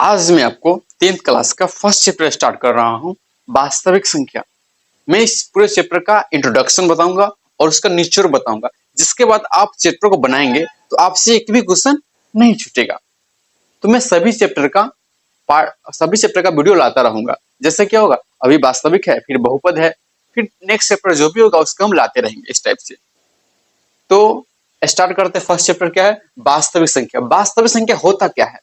आज मैं आपको 10th क्लास का फर्स्ट चैप्टर स्टार्ट कर रहा हूं, वास्तविक संख्या। मैं इस पूरे चैप्टर का इंट्रोडक्शन बताऊंगा और उसका निचोड़ बताऊंगा, जिसके बाद आप चैप्टर को बनाएंगे तो आपसे एक भी क्वेश्चन नहीं छूटेगा। तो मैं सभी चैप्टर का वीडियो लाता रहूंगा। जैसे क्या होगा, अभी वास्तविक है, फिर बहुपद है, फिर नेक्स्ट चैप्टर जो भी होगा उसको हम लाते रहेंगे इस टाइप से। तो स्टार्ट करते हैं। फर्स्ट चैप्टर क्या है? वास्तविक संख्या। वास्तविक संख्या होता क्या है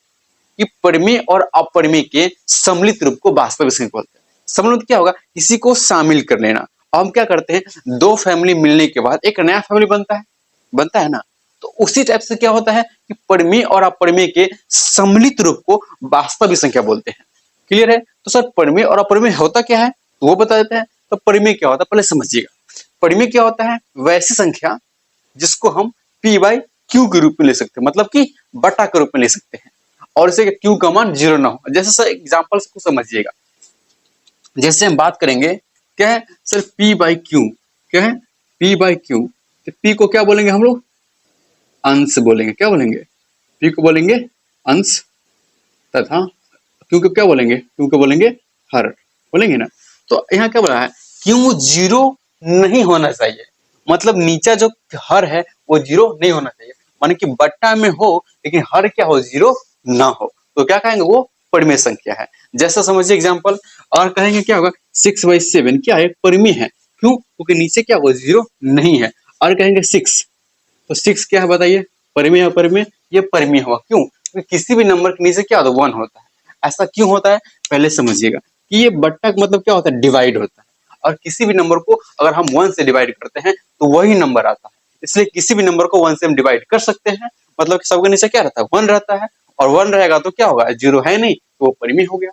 कि परिमेय और अपरिमेय के सम्मिलित रूप को वास्तविक संख्या बोलते हैं। सम्मिलित क्या होगा? किसी को शामिल कर लेना। और हम क्या करते हैं, दो फैमिली मिलने के बाद एक नया फैमिली बनता है ना। तो उसी टाइप से क्या होता है कि परिमेय और अपरिमेय के सम्मिलित रूप को वास्तविक संख्या बोलते हैं। क्लियर है? तो सर परिमेय और अपरिमेय होता क्या है तो वो बता देते हैं। तो परिमेय क्या होता है पहले समझिएगा। परिमेय क्या होता है? वैसी संख्या जिसको हम p बाई क्यू के रूप में ले सकते हैं, मतलब कि बटा के रूप में ले सकते हैं, और इसे क्यू का मान 0 ना हो। जैसे सर एग्जांपल को समझिएगा। जैसे हम बात करेंगे क्या है सर, p बाई क्यू। क्या है? p by Q. तो p को क्या बोलेंगे हम लोग? अंश बोलेंगे। क्या बोलेंगे? p को बोलेंगे अंश, तथा क्यू को क्या बोलेंगे? क्यू को बोलेंगे हर, बोलेंगे ना। तो यहाँ क्या बोला है, क्यू 0 नहीं होना चाहिए, मतलब नीचा जो हर है वो 0 नहीं होना चाहिए, माने कि बट्टा में हो लेकिन हर क्या हो, 0 ना हो। तो क्या कहेंगे, वो परिमेय संख्या है। जैसा समझिए एग्जांपल, और कहेंगे क्या होगा, 6/7 क्या है? परिमेय है। क्यों? क्योंकि नीचे क्या होगा, 0 नहीं है। और कहेंगे 6, तो 6 क्या है बताइए? परिमेय है। परिमेय, ये परिमेय हुआ। क्यों? क्योंकि किसी भी नंबर के नीचे क्या होता है, 1 होता है। ऐसा क्यों होता है पहले समझिएगा कि ये बट्टा का मतलब क्या होता है, डिवाइड होता है। और किसी भी नंबर को अगर हम 1 से डिवाइड करते हैं तो वही नंबर आता है। इसलिए किसी भी नंबर को 1 से हम डिवाइड कर सकते हैं, मतलब कि सबके नीचे क्या रहता है, 1 रहता है। और 1 रहेगा तो क्या होगा, 0 है नहीं तो वो परिमेय हो गया।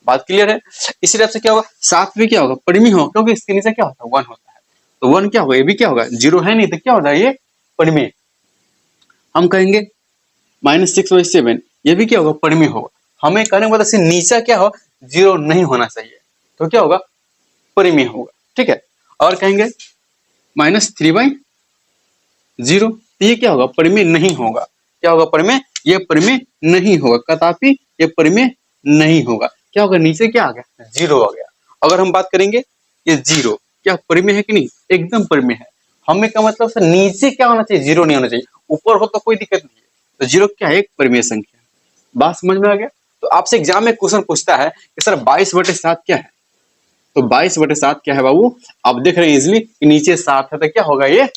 बात क्लियर है? इसी तरह से क्या होगा, 7 भी क्या होगा, परिमेय होगा, क्योंकि इसके नीचे क्या होता है, 1 होता है। तो 1 क्या होगा, ये भी क्या होगा, 0 है नहीं तो क्या होता है, ये परिमेय। हम कहेंगे -6/7, ये भी क्या होगा, परिमेय होगा। हमें कहने का मतलब नीचा क्या हो, 0 नहीं होना चाहिए, तो क्या होगा, परिमेय होगा। ठीक है। और कहेंगे -3/0, ये क्या होगा, परिमेय नहीं होगा। क्या होगा, परिमेय, ये परिमेय नहीं होगा, कदापि ये परिमेय नहीं होगा। क्या होगा, नीचे क्या आ गया, 0 आ गया। अगर हम बात करेंगे ये 0 क्या परिमेय है कि नहीं, एकदम परिमेय है। हमें क्या मतलब सर, नीचे क्या होना चाहिए, 0 नहीं होना चाहिए, ऊपर हो तो कोई दिक्कत नहीं है। तो 0 क्या है, एक परिमेय संख्या। बात समझ में आ गया? तो आपसे एग्जाम में क्वेश्चन पूछता है कि सर 22/7 क्या है? तो 22/7 क्या है बाबू? आप देख रहे हैं इजिली कि नीचे 7 है, तो क्या होगा, ये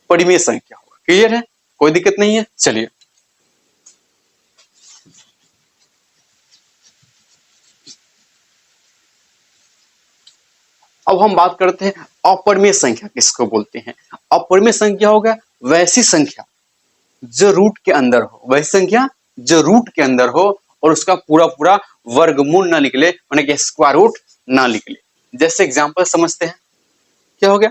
परिमेय संख्या होगा। क्लियर है? कोई दिक्कत नहीं है। चलिए अब हम बात करते हैं अपरिमेय संख्या किसको बोलते हैं। अपरिमेय संख्या होगा वैसी संख्या जो रूट के अंदर हो, वैसी संख्या जो रूट के अंदर हो और उसका पूरा पूरा वर्गमूल ना निकले, माने कि स्क्वायर रूट ना निकले। जैसे एग्जांपल समझते हैं, क्या हो गया,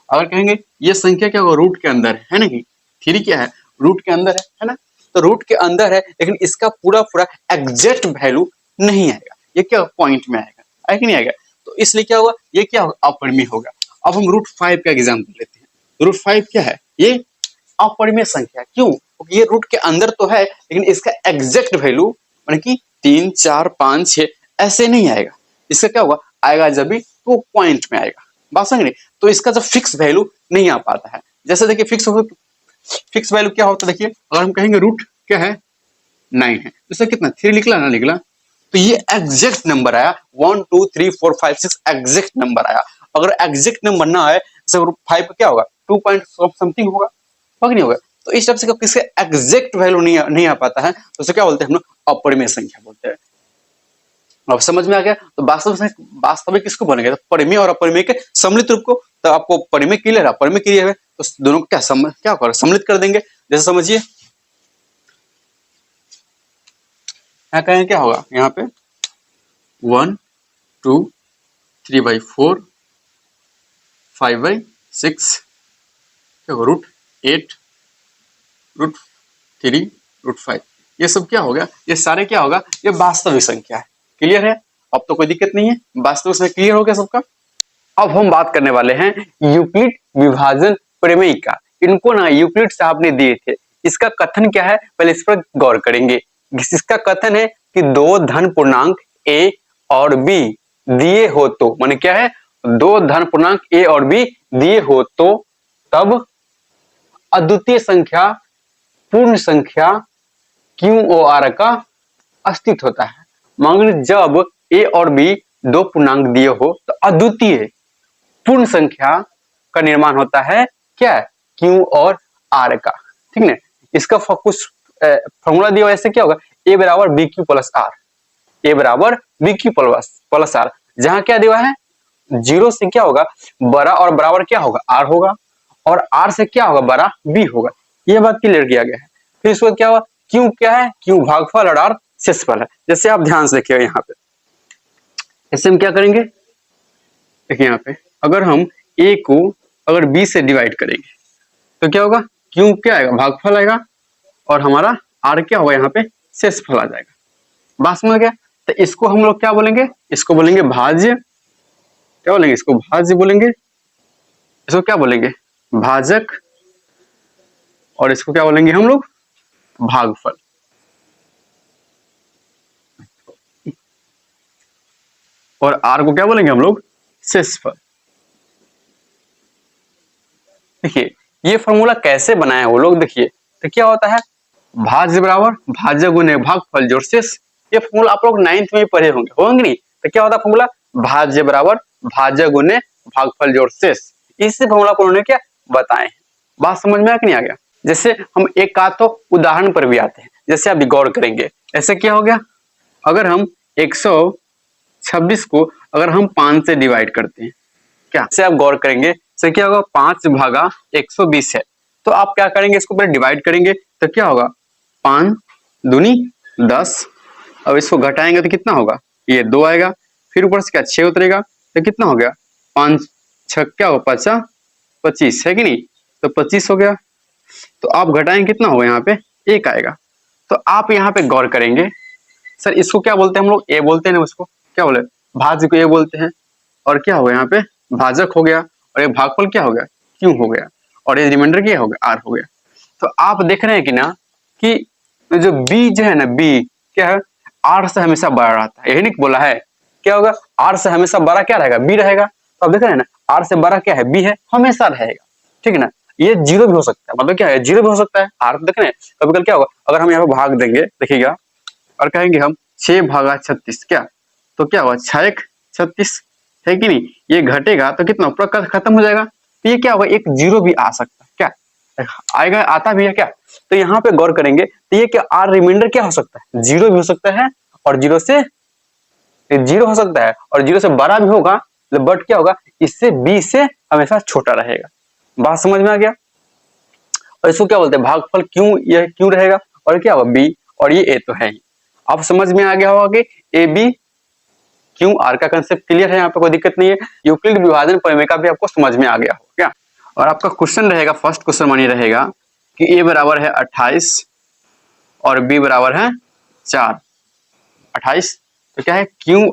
अगर कहेंगे ये संख्या क्या होगा, रूट के अंदर है ना, कि 3 क्या है, रूट के अंदर है ना। तो रूट के अंदर है लेकिन इसका पूरा पूरा एग्जैक्ट वैल्यू नहीं आएगा, ये क्या पॉइंट में आएगा, कि नहीं आएगा। तो इसलिए क्या होगा, ये क्या होगा, अपरिमेय होगा। अब हम √5 का एग्जाम्पल लेते हैं। √5 क्या है, ये अपरिमेय संख्या। क्यों? क्योंकि ये रूट के अंदर तो है लेकिन इसका एग्जैक्ट वैल्यू माने कि 3, 4, 5, 6 ऐसे नहीं आएगा। इसका क्या होगा, आएगा जब भी तो पॉइंट में आएगा। बात समझ रहे? तो इसका जो फिक्स वैल्यू नहीं आ पाता है। जैसे देखिए फिक्स वैल्यू क्या होता है, देखिए अगर हम कहेंगे रूट क्या है, 9 है, तो इसका कितना 3 निकला ना निकला, तो ये एग्जैक्ट नंबर आया। 1 2 3 4 5 6 एग्जैक्ट नंबर आया। अगर एग्जैक्ट नंबर ना आए, जैसे 5 क्या होगा, 2 पॉइंट समथिंग होगा नहीं होगा। तो इस टाइप से किसके एग्जैक्ट वैल्यू नहीं आ पाता है, तो उसे क्या बोलते हैं हम लोग, अपरिमेय संख्या बोलते हैं। अब समझ में आ गया? तो वास्तविक किसको बोलेंगे, तो परिमेय और अपरिमेय के सम्मिलित रूप को। तो आपको परिमेय क्लियर है, परिमेय क्लियर है, तो दोनों को क्या कर सम्मिलित कर देंगे। जैसे समझिए यहाँ कहें क्या होगा, यहाँ पे 1 2 3/4 5/6 क्या होगा, √8 √3 √5, ये सब क्या हो गया, ये सारे क्या होगा, ये वास्तविक संख्या है। क्लियर है? अब तो कोई दिक्कत नहीं है, वास्तविक संख्या क्लियर हो गया सबका। अब हम बात करने वाले हैं यूक्लिड विभाजन प्रमेय का। इनको ना यूक्लिड साहब ने दिए थे। इसका कथन क्या है, पहले इस पर गौर करेंगे। इसका कथन है कि दो धन पूर्णांक a और b दिए हो तो, माने क्या है, दो धन पूर्णांक a और b दिए हो तो तब अद्वितीय संख्या पूर्ण संख्या QOR का अस्तित्व होता है। मगर जब a और b दो पूर्णांक दिए हो तो अद्वितीय पूर्ण संख्या का निर्माण होता है, क्या, Q और R का। ठीक है, इसका कुछ फॉर्मूला दिया ऐसे क्या होगा, a बराबर BQ प्लस R, a बराबर BQ प्लस R, जहां क्या दिया है, जीरो से क्या होगा, बड़ा और बराबर क्या होगा, R होगा, और R से क्या होगा, बड़ा B होगा। यह बात क्लियर किया गया है। फिर इसके बाद क्या हुआ, Q क्या है, Q भागफल और R शेषफल है। जैसे आप ध्यान से देखिएगा यहाँ पे, इससे हम क्या करेंगे, देखिए यहाँ पे अगर हम a को अगर b से डिवाइड करेंगे तो क्या होगा, Q क्या आएगा, भागफल आएगा, और हमारा R क्या होगा, यहाँ पे शेषफल आ जाएगा। बात समझ गया। तो इसको हम लोग क्या बोलेंगे, इसको बोलेंगे भाज्य, क्या बोलेंगे, इसको भाज्य बोलेंगे, इसको क्या बोलेंगे, भाजक, और इसको क्या बोलेंगे हम लोग, भागफल। और R को क्या बोलेंगे हम लोग, शेषफल। देखिए ये फॉर्मूला कैसे बनाया है वो लोग, देखिए तो क्या होता है, भाज्य बराबर भाज्य गुने भागफल जोड़ शेष। ये फॉर्मूला आप लोग 9th में पढ़े होंगे नहीं। तो क्या होता है फॉर्मूला, भाज्य बराबर भाज्य गुने भागफल जोड़ शेष। इसी फॉर्मूला को उन्होंने क्या बताए हैं। बात समझ में आ कि नहीं आ गया। जैसे हम एक का तो उदाहरण पर भी आते हैं, जैसे आप गौर करेंगे, ऐसे क्या हो गया, अगर हम 126 को अगर हम 5 से डिवाइड करते हैं, क्या से आप गौर करेंगे, से क्या होगा, 5 भागा 120 है, तो आप क्या करेंगे, इसको पहले डिवाइड करेंगे तो क्या होगा, 5 दूनी 10, अब इसको घटाएंगे तो कितना होगा, ये 2 आएगा, फिर ऊपर से क्या 6 उतरेगा तो कितना हो गया, 5 6 क्या होगा, 50 25 है कि नहीं, तो 25 हो गया। तो आप घटाएंगे कितना होगा, यहाँ पे 1 आएगा। तो आप यहाँ पे गौर करेंगे, सर इसको क्या बोलते हैं हम लोग, ए बोलते हैं ना, उसको क्या बोले, भाज्य को ए बोलते हैं, और क्या होगा यहाँ पे भाजक हो गया, और ये भागफल क्या हो गया, क्यों हो गया, और ये रिमाइंडर क्या हो गया, आर हो गया। तो आप देख रहे हैं कि ना कि जो बी जो है ना, बी क्या है, आर से हमेशा बड़ा रहता है, यही नहीं बोला है, क्या होगा, आर से हमेशा बड़ा क्या रहेगा, बी रहेगा। तो आप देख रहे हैं ना, आर से बड़ा क्या है, बी है, हमेशा रहेगा। ठीक है ना, ये जीरो भी हो सकता है, मतलब क्या है, जीरो भी हो सकता है। आर देख रहे हैं, कभी कभी क्या होगा, अगर हम यहाँ पे भाग देंगे, देखिएगा, और कहेंगे हम 6 भागा 36 क्या, तो क्या होगा, 6 36 है कि नहीं, ये घटेगा तो कितना पूरा खत्म हो जाएगा। तो ये क्या होगा, एक जीरो भी आ सकता है, क्या आएगा, आता भी है क्या। तो यहाँ पे गौर करेंगे तो ये क्या, आर रिमाइंडर क्या हो सकता है, जीरो भी हो सकता है, और जीरो से जीरो हो सकता है, और जीरो से बड़ा भी होगा, बट क्या होगा, इससे बी से हमेशा छोटा रहेगा। बात समझ में आ गया। और इसको क्या बोलते हैं, भागफल क्यों, यह क्यों रहेगा, और क्या होगा बी, और ये ए तो है ही। अब समझ में आ गया होगा कि ए बी क्यों आर का कंसेप्ट क्लियर है, यहाँ पे कोई दिक्कत नहीं है। यूक्लिड विभाजन प्रमेय का भी आपको समझ में आ गया हो क्या। और आपका क्वेश्चन रहेगा, फर्स्ट क्वेश्चन मानिए रहेगा कि ए बराबर है 28 और बी बराबर है 4। 28 तो क्या है, क्यू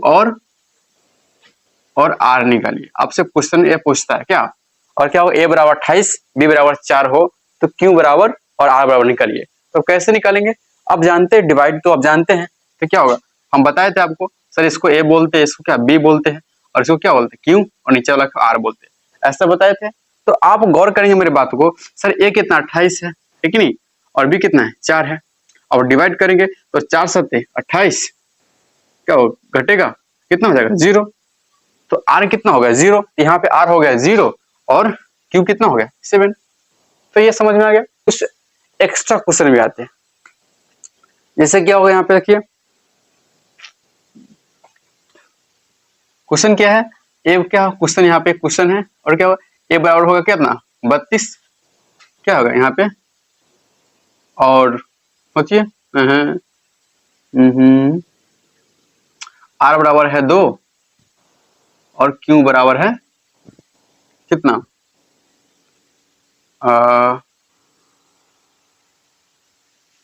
और आर निकालिए। आपसे क्वेश्चन ये पूछता है क्या, और क्या हो, ए बराबर 28 बी बराबर 4 हो तो क्यू बराबर और आर बराबर निकालिए। तो कैसे निकालेंगे, आप जानते हैं डिवाइड तो आप जानते हैं। तो क्या होगा, हम बताए थे आपको, सर इसको ए बोलते हैं, इसको क्या बी बोलते हैं, और इसको क्या बोलते हैं क्यू, और नीचे वाला को आर बोलते हैं, ऐसा बताए थे। तो आप गौर करेंगे मेरे बात को, सर ए कितना 28 है कि नहीं, और बी कितना है 4 है, और डिवाइड करेंगे तो 4 7 28 क्या हो घटेगा, कितना हो जाएगा 0। तो आर कितना हो गया 0, यहाँ पे आर हो गया 0, और क्यू कितना हो गया 7। तो ये समझ में आ गया। कुछ एक्स्ट्रा क्वेश्चन भी आते हैं, जैसे क्या होगा, यहाँ पे देखिए क्वेश्चन क्या है, ए क्या क्वेश्चन, यहाँ पे क्वेश्चन है, और क्या होगा, ए बराबर होगा कितना 32 क्या होगा यहाँ पे, और सोचिए आर बराबर है 2, और क्यू बराबर है कितना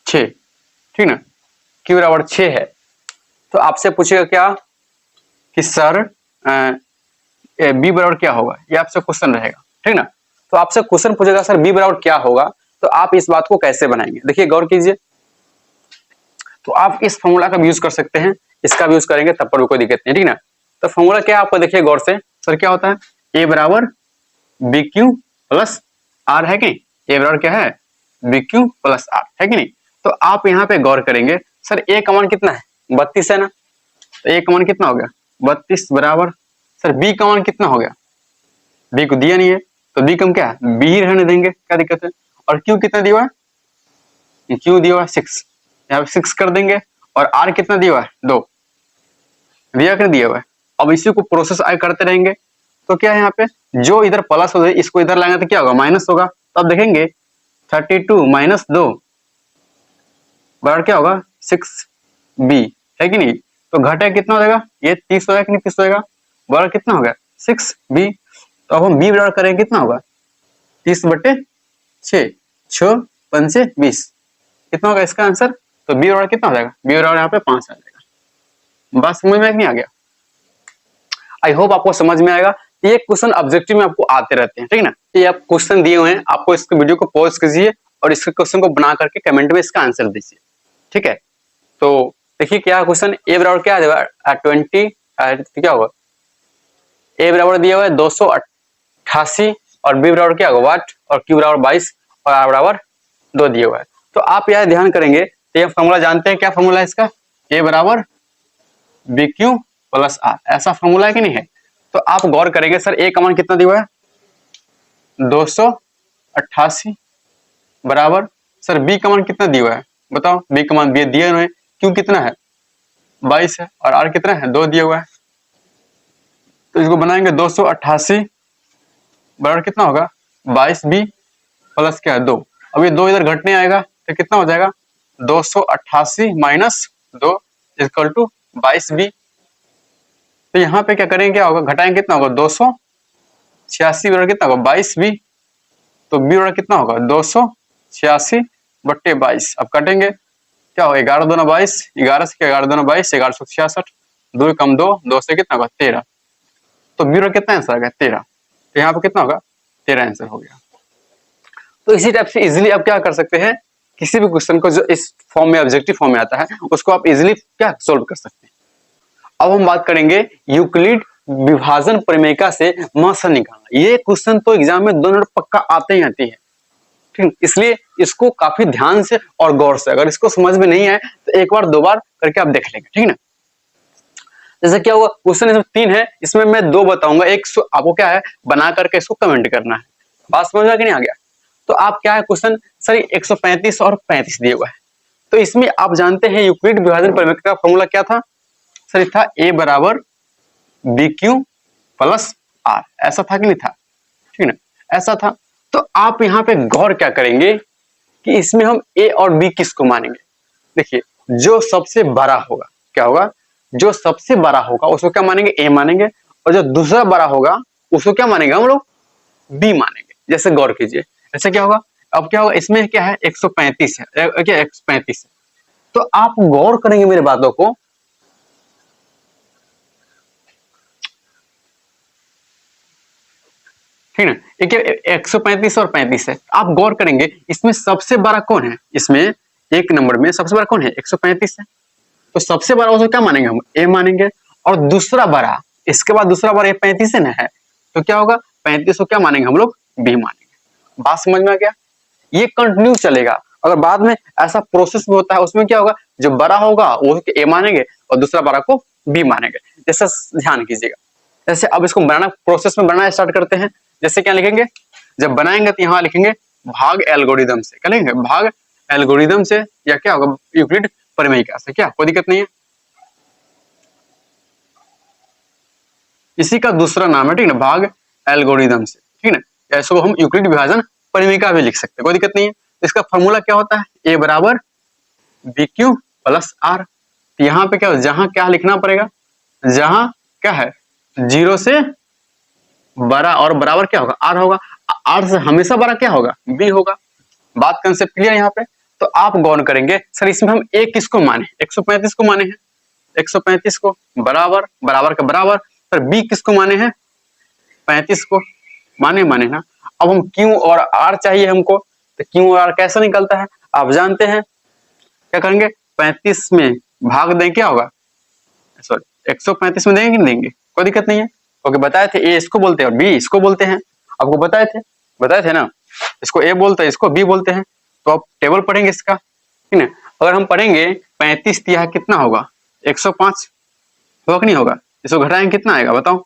6। ठीक ना, क्यू बराबर 6 है। तो आपसे पूछेगा क्या कि सर बी बराबर क्या होगा, ये आपसे क्वेश्चन रहेगा। ठीक ना, तो आपसे क्वेश्चन पूछेगा सर बी बराबर क्या होगा, तो आप इस बात को कैसे बनाएंगे। देखिए गौर कीजिए, तो आप इस फॉर्मूला का भी यूज कर सकते हैं, इसका भी यूज करेंगे तब पर भी कोई दिक्कत नहीं, ठीक ना। तो फॉर्मूला क्या है आपको देखिए गौर से, सर क्या होता है, ए बराबर बी क्यू प्लस आर है कि नहीं, ए बराबर क्या है, बी क्यू प्लस आर है कि नहीं। तो आप यहाँ पे गौर करेंगे, सर ए का मान कितना है, 32 है ना, तो ए का मान कितना हो गया 32 बराबर, सर बी का मान कितना हो गया, बी को दिया नहीं है तो बी कम क्या है, बी ही रहने देंगे, क्या दिक्कत है। और क्यू कितना दिया हुआ है, क्यू दिया हुआ है 6, यहाँ पे 6 कर देंगे। और आर कितना दिया हुआ है 2, दिया कर दिया हुआ है। अब इसी को प्रोसेस आगे करते रहेंगे, तो क्या है यहाँ पे जो इधर प्लस हो इसको इधर लाएंगे तो क्या होगा, माइनस होगा। तो अब देखेंगे 32 माइनस 2 बराबर क्या होगा 6b, है कि नहीं। तो घटे कितना हो जाएगा, ये 30 होगा कि नहीं, 30 होगा, बराबर कितना हो गया 6b। तो अब हम b बराबर करेंगे कितना होगा 30/6, 6 पंचे 20, कितना होगा इसका आंसर। तो b बराबर कितना हो जाएगा, b बराबर यहाँ पे 5 आ जाएगा। बात समझ में नहीं आ गया, आई होप आपको समझ में आएगा। ये क्वेश्चन ऑब्जेक्टिव में आपको आते रहते हैं, ठीक ना। ये आप क्वेश्चन दिए हुए हैं, आपको इसके वीडियो को पॉज कीजिए और इसके क्वेश्चन को बना करके कमेंट में इसका आंसर दीजिए, ठीक है। तो देखिए क्या क्वेश्चन, ए बराबर क्या है 20, क्या होगा, ए बराबर दिया हुआ है 288 और बी बराबर क्या होगा वाट, और क्यू बराबर 22 और आर बराबर 2 दिया हुआ है। तो आप यह ध्यान करेंगे, तो ये फॉर्मूला जानते हैं, क्या फॉर्मूला है इसका, ए बराबर बी क्यू प्लस आर, ऐसा फॉर्मूला है कि नहीं है। तो आप गौर करेंगे, सर ए का मान कितना दिया हुआ है 288 बराबर, सर बी का मान कितना दिया हुआ है बताओ, बी का मान दिया हुआ है, क्यू कितना है 22 है और आर कितना है 2 दिया हुआ है। तो इसको बनाएंगे 288 बराबर कितना होगा 22b प्लस क्या है 2। अब ये 2 इधर घटने आएगा तो कितना हो जाएगा 288 माइनस 2 इक्वल टू 22b। तो यहाँ पे क्या करेंगे, क्या होगा घटाएंगे कितना होगा 286 बराबर कितना होगा 22b, तो b बराबर कितना होगा 286/22। अब कटेंगे क्या होगा 11 दूना 22, 11 से क्या 11 दूना 22, 1166, 2 कम 2, 2 से कितना होगा 13, तो b बराबर कितना आंसर आ गया 13। तो यहाँ पे कितना होगा 13 आंसर हो गया। तो इसी टाइप से इजीली आप क्या कर सकते हैं, किसी भी क्वेश्चन को जो इस फॉर्म में ऑब्जेक्टिव फॉर्म में आता है उसको आप इजीली क्या सोल्व कर सकते हैं। अब हम बात करेंगे यूक्लिड विभाजन प्रमेयिका से मासा निकालना। ये क्वेश्चन तो एग्जाम में 2 मिनट पक्का आते ही आते हैं, ठीक, इसलिए इसको काफी ध्यान से और गौर से, अगर इसको समझ में नहीं आए तो एक बार 2 बार करके आप देख लेंगे, ठीक ना। जैसे क्या हुआ, क्वेश्चन इसमें 3 है, इसमें मैं 2 बताऊंगा, एक आपको क्या है बना करके इसको कमेंट करना है। बात समझ में कि नहीं आ गया। तो आप क्या है क्वेश्चन, सर 135 और 35 दिए हुआ है, तो इसमें आप जानते हैं यूक्लिड विभाजन प्रमेय का फॉर्मूला क्या था, सर था ए बराबर बी क्यू प्लस आर, ऐसा था कि नहीं था, ठीक है ना, ऐसा था। तो आप यहाँ पे गौर क्या करेंगे कि इसमें हम ए और बी किसको मानेंगे। देखिए जो सबसे बड़ा होगा क्या होगा, जो सबसे बड़ा होगा उसको क्या मानेंगे ए मानेंगे, और जो दूसरा बड़ा होगा उसको क्या मानेंगे हम लोग बी मानेंगे। जैसे गौर कीजिए, ऐसे क्या होगा, अब क्या होगा इसमें क्या है 135 है, क्या 135 है, तो आप गौर करेंगे मेरे बातों को, ठीक है। देखिए 135 और 35 है, आप गौर करेंगे इसमें सबसे बड़ा कौन है, इसमें एक नंबर में सबसे बड़ा कौन है 135 है, तो सबसे बड़ा उसको क्या मानेंगे हम ए मानेंगे, और दूसरा बड़ा इसके बाद दूसरा बड़ा 35 है ना है, तो क्या होगा 35 को क्या मानेंगे हम लोग बी मानेंगे। बात समझ में आ गया, ये कंटिन्यू चलेगा। अगर बाद में ऐसा प्रोसेस भी होता है उसमें क्या होगा, जो बड़ा होगा वो ए मानेंगे और दूसरा बड़ा को बी मानेंगे। जैसे ध्यान कीजिएगा, जैसे अब इसको बनाना प्रोसेस में बनाना स्टार्ट करते हैं। जैसे क्या लिखेंगे, जब बनाएंगे तो यहाँ लिखेंगे भाग एल्गोरिदम से, क्या लिखेंगे भाग एल्गोरिदम से, या क्या होगा यूक्लिड प्रमेयिका से, क्या कोई दिक्कत नहीं है, इसी का दूसरा नाम है, ठीक है, भाग एल्गोरिदम से, ठीक है ना। इसको हम यूक्लिड विभाजन प्रमेयिका भी लिख सकते हैं, कोई दिक्कत नहीं है। इसका फॉर्मूला क्या होता है, ए बराबर बी क्यू प्लस आर। यहाँ पे क्या हो, जहां क्या लिखना पड़ेगा, जहां क्या है 0 से बड़ा और बराबर क्या होगा आर होगा, आर से हमेशा बड़ा क्या होगा बी होगा। बात कंसेप्ट क्लियर यहाँ पे। तो आप गौर करेंगे सर इसमें हम ए किसको माने 135 को माने हैं, 135 को बराबर बराबर का बराबर, सर बी किसको माने हैं 35 को माने ना। अब हम क्यू और आर चाहिए हमको, तो क्यू और आर कैसे निकलता है आप जानते हैं, क्या करेंगे 135 में भाग दें क्या होगा, सॉरी 135 में देंगे कि नहीं देंगे, कोई दिक्कत नहीं है, ओके बताए थे ए इसको बोलते हैं और बी इसको बोलते हैं, आपको बताए थे ना, इसको ए बोलते हैं इसको बी बोलते हैं। तो आप टेबल पढ़ेंगे इसका, ठीक है। अगर हम पढ़ेंगे 35 तिया कितना होगा 105 होगा कि नहीं होगा, इसको घटाएंगे कितना आएगा बताओ,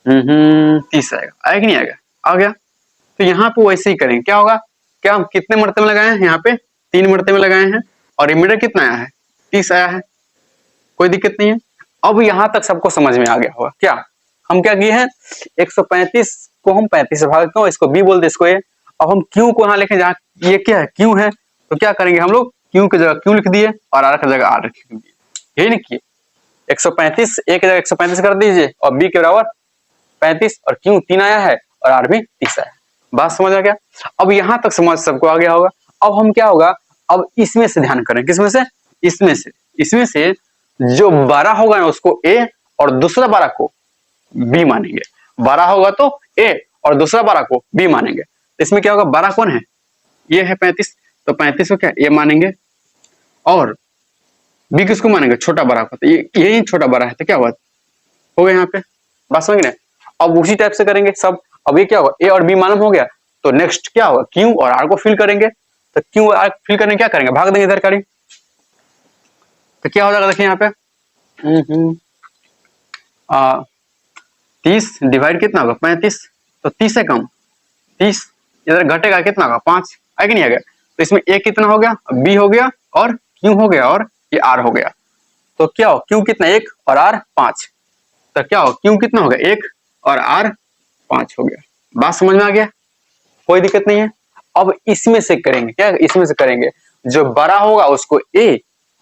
30 आएगा कि नहीं आएगा, आ गया। तो यहाँ पे वैसे ही करेंगे, क्या होगा, क्या हम कितने मरते में लगाए हैं, यहाँ पे 3 मरते में लगाए हैं और रिमाइंडर कितना आया है 30 आया है, कोई दिक्कत नहीं है। अब यहाँ तक सबको समझ में आ गया होगा, क्या हम क्या किए हैं 135 को हम 35 से भाग क्यों, इसको बी बोलते इसको ए। अब हम क्यू को यहाँ लिखें, जहाँ ये क्या है क्यू है, तो क्या करेंगे हम लोग क्यू की जगह क्यू लिख दिए और आर की जगह आर लिख दिए, यही नहीं किए 135 ए की जगह 135 कर दीजिए और बी के बराबर 35 और क्यू 3 आया है और आर भी 30 आया है, बात समझ आ गया। अब यहाँ तक समझ सबको आ गया होगा। अब हम क्या होगा, अब इसमें से ध्यान करें, किसमें से, इसमें से जो 12 होगा ना उसको ए और दूसरा 12 को बी मानेंगे, 12 होगा तो ए और दूसरा 12 को बी मानेंगे। इसमें क्या होगा, 12 कौन है, ये है 35, तो 35 को क्या ए मानेंगे और बी किसको मानेंगे, छोटा 12 को, तो यही छोटा 12 है, तो क्या हुआ हो गया यहाँ पे, बात समझ रहे। अब उसी टाइप से करेंगे सब। अब ये क्या होगा, ए और बी मालूम हो गया, तो नेक्स्ट क्या होगा, क्यू और आर को फिल करेंगे। तो क्यू और आर फिल करने क्या करेंगे, भाग देंगे इधर करी, तो क्या हो जाएगा देखिए यहाँ पे 30 डिवाइड कितना होगा 35, तो 30 है कम, 30 इधर घटेगा कितना होगा 5, है कि नहीं आ गया। तो इसमें ए कितना हो गया, बी हो गया और क्यू हो गया और ये आर हो गया। तो क्या हो, क्यू कितना 1 और आर 5, तो क्या हो क्यू कितना हो गया 1 और आर 5 हो गया, बात समझ में आ गया, कोई दिक्कत नहीं है। अब इसमें से करेंगे क्या, इसमें से करेंगे जो बड़ा होगा उसको ए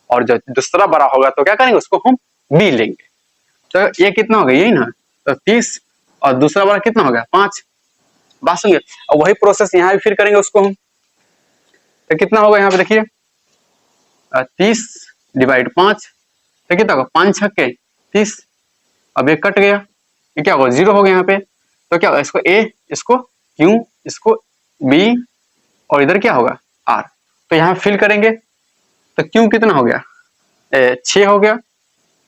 और जो दूसरा बड़ा होगा तो क्या करेंगे उसको हम बी लेंगे। तो ये कितना हो गया, यही ना, तो 30 और दूसरा बड़ा कितना हो गया 5, बात समझिए। और वही प्रोसेस यहाँ भी फिर करेंगे उसको हम, तो कितना होगा यहाँ पे देखिए 30 डिवाइड 5, तो कितना होगा 5 छक्के 30, अब ये कट गया, ये क्या होगा 0 हो गया यहाँ पे, तो क्या होगा इसको ए, इसको क्यू, इसको बी और इधर क्या होगा आर। तो यहाँ फिल करेंगे, तो क्यू कितना हो गया 6 हो गया,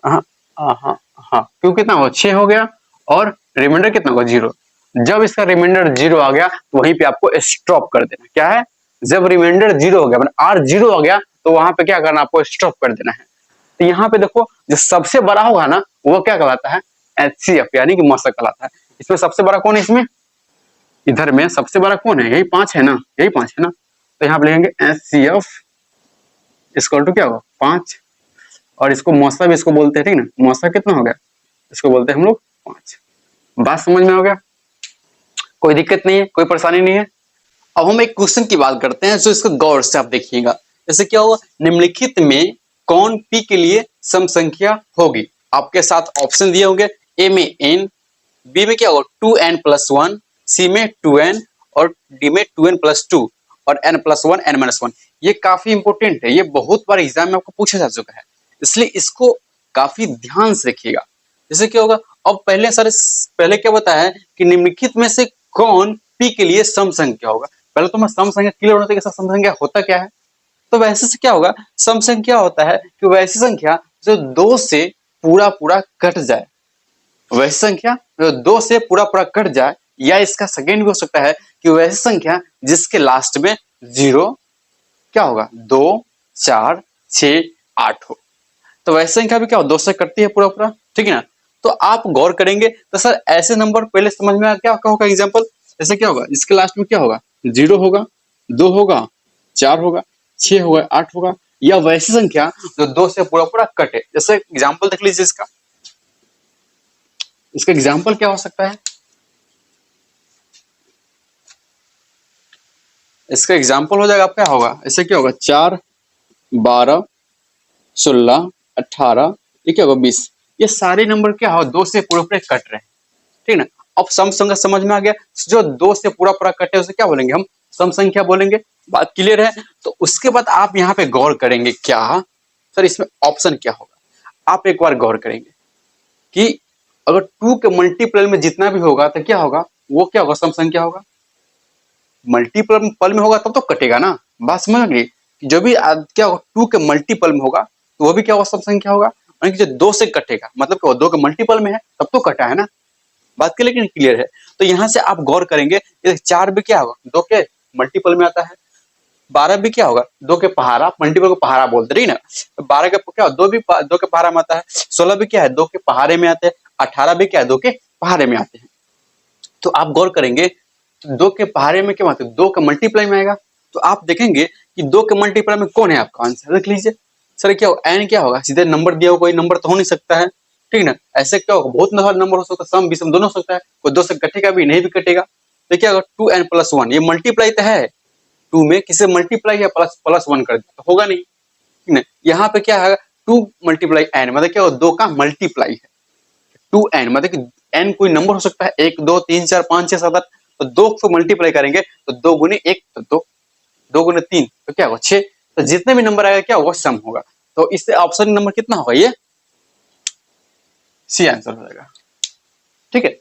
हाँ हाँ हाँ क्यू कितना होगा 6 हो गया और रिमाइंडर कितना होगा 0। जब इसका रिमाइंडर 0 आ गया तो वहीं पे आपको स्टॉप कर देना, क्या है, जब रिमाइंडर 0 हो गया मतलब आर 0 हो गया तो वहां पे क्या करना, आपको स्टॉप कर देना है। तो यहाँ पे देखो जो सबसे बड़ा होगा ना वो क्या कहलाता है, HCF यानी कि मौसक कहलाता है। इसमें सबसे बड़ा कौन है, इसमें इधर में सबसे बड़ा कौन है, यही 5 है ना, यही 5 है ना, तो यहाँ पे लिखेंगे HCF इक्वल टू क्या होगा 5 और इसको मौसा भी इसको बोलते हैं, ठीक ना, मौसा कितना हो गया, इसको बोलते हैं हम लोग 5, बात समझ में हो गया, कोई दिक्कत नहीं है, कोई परेशानी नहीं है। अब हम एक क्वेश्चन की बात करते हैं जो इसको गौर से आप देखिएगा, जैसे क्या होगा, निम्नलिखित में कौन p के लिए सम संख्या होगी, आपके साथ ऑप्शन दिए होंगे, ए में n, बी में क्या होगा 2n+1, सी में 2n और डी में 2n+2 और n+1 n-1। ये काफी इंपॉर्टेंट है, ये बहुत बार एग्जाम में आपको पूछा जा चुका है, इसलिए इसको काफी ध्यान से रखिएगा। जैसे क्या होगा, अब पहले क्या बताया है कि निम्नलिखित में से कौन p के लिए सम संख्या होगा। पहले तो मैं सम संख्या क्लियर होने के साथ सम संख्या होता क्या है, तो वैसे से क्या होगा, सम संख्या होता है कि वैसी संख्या जो 2 से पूरा पूरा कट जाए, वैसी संख्या जो 2 से पूरा पूरा कट जाए, या इसका सेकेंड भी हो सकता है कि वैसी संख्या जिसके लास्ट में 0 क्या होगा 2 4 6 8 हो। तो वैसी संख्या भी क्या हो 2 से कटती है पूरा पूरा, ठीक है ना। तो आप गौर करेंगे तो सर ऐसे नंबर पहले समझ में क्या होगा, एग्जाम्पल जैसे क्या होगा, इसके लास्ट में क्या होगा 0 होगा, 2 होगा, 4 होगा, 6 होगा, 8 होगा, या वैसी संख्या जो 2 से पूरा पूरा कटे। जैसे एग्जाम्पल देख लीजिए, इसका एग्जाम्पल क्या हो सकता है, इसका एग्जाम्पल हो जाएगा क्या होगा, ऐसे क्या होगा 4 12 16 18, ये क्या होगा 20, ये सारे नंबर क्या हो 2 से पूरे पूरे कट रहे हैं, ठीक ना। अब सम संख्या समझ में आ गया, जो 2 से पूरा पूरा कटे उसे क्या बोलेंगे, हम सम संख्या बोलेंगे, बात क्लियर है। तो उसके बाद आप यहाँ पे गौर करेंगे, क्या सर इसमें ऑप्शन क्या होगा, आप एक बार गौर करेंगे कि अगर 2 के मल्टीपल में जितना भी होगा तो क्या होगा, वो क्या होगा सम संख्या होगा, मल्टीपल में होगा तब तो कटेगा ना, बात समझ गई। कि जो भी क्या होगा 2 के मल्टीपल में होगा तो वो भी क्या होगा सम संख्या होगा, यानी कि जो 2 से कटेगा मतलब कि वो 2 के मल्टीपल में है तब तो कटा है ना। बात के लेकिन क्लियर है। तो यहाँ से आप गौर करेंगे 4 भी क्या होगा 2 के मल्टीपल में आता है, 12 भी क्या होगा 2 के पहाड़ा, मल्टीपल को पहाड़ा बोलते रही ना, 12 का क्या 2 भी 2 के पहाड़ा में आता है, 16 भी क्या है 2 के पहाड़े में आते हैं, 18 भी क्या है 2 के पहाड़े में आते हैं। तो आप गौर करेंगे 2 के पहाड़े में क्या आते हैं 2 का मल्टीप्लाई में आएगा, तो आप देखेंगे कि 2 के मल्टीप्लाई में कौन है आपका आंसर, देख लीजिए। सर क्या होगा एन क्या होगा, सीधे नंबर दिया हुआ कोई नंबर तो हो नहीं सकता है, ठीक ना। ऐसे क्या होगा बहुत नंबर हो सकता है, सम विषम दोनों हो सकता है, कोई 2 से कटेगा भी नहीं भी कटेगा, तो क्या होगा 2n+1, ये मल्टीप्लाई तो है 2 में, किसी मल्टीप्लाई या प्लस 1 कर दिया तो होगा नहीं, ठीक ना। यहाँ पे क्या है 2 मल्टीप्लाई n मतलब क्या होगा 2 का मल्टीप्लाई है, 2n मतलब कि n कोई नंबर हो सकता है 1 2 3 4 5 6 7 8, तो 2 को मल्टीप्लाई करेंगे तो 2 गुने 1 तो 2, 2 गुने 3 तो क्या होगा 6, तो जितने भी नंबर आएगा क्या होगा सम होगा। तो इससे ऑप्शन नंबर कितना होगा, ये सी आंसर हो जाएगा, ठीक है।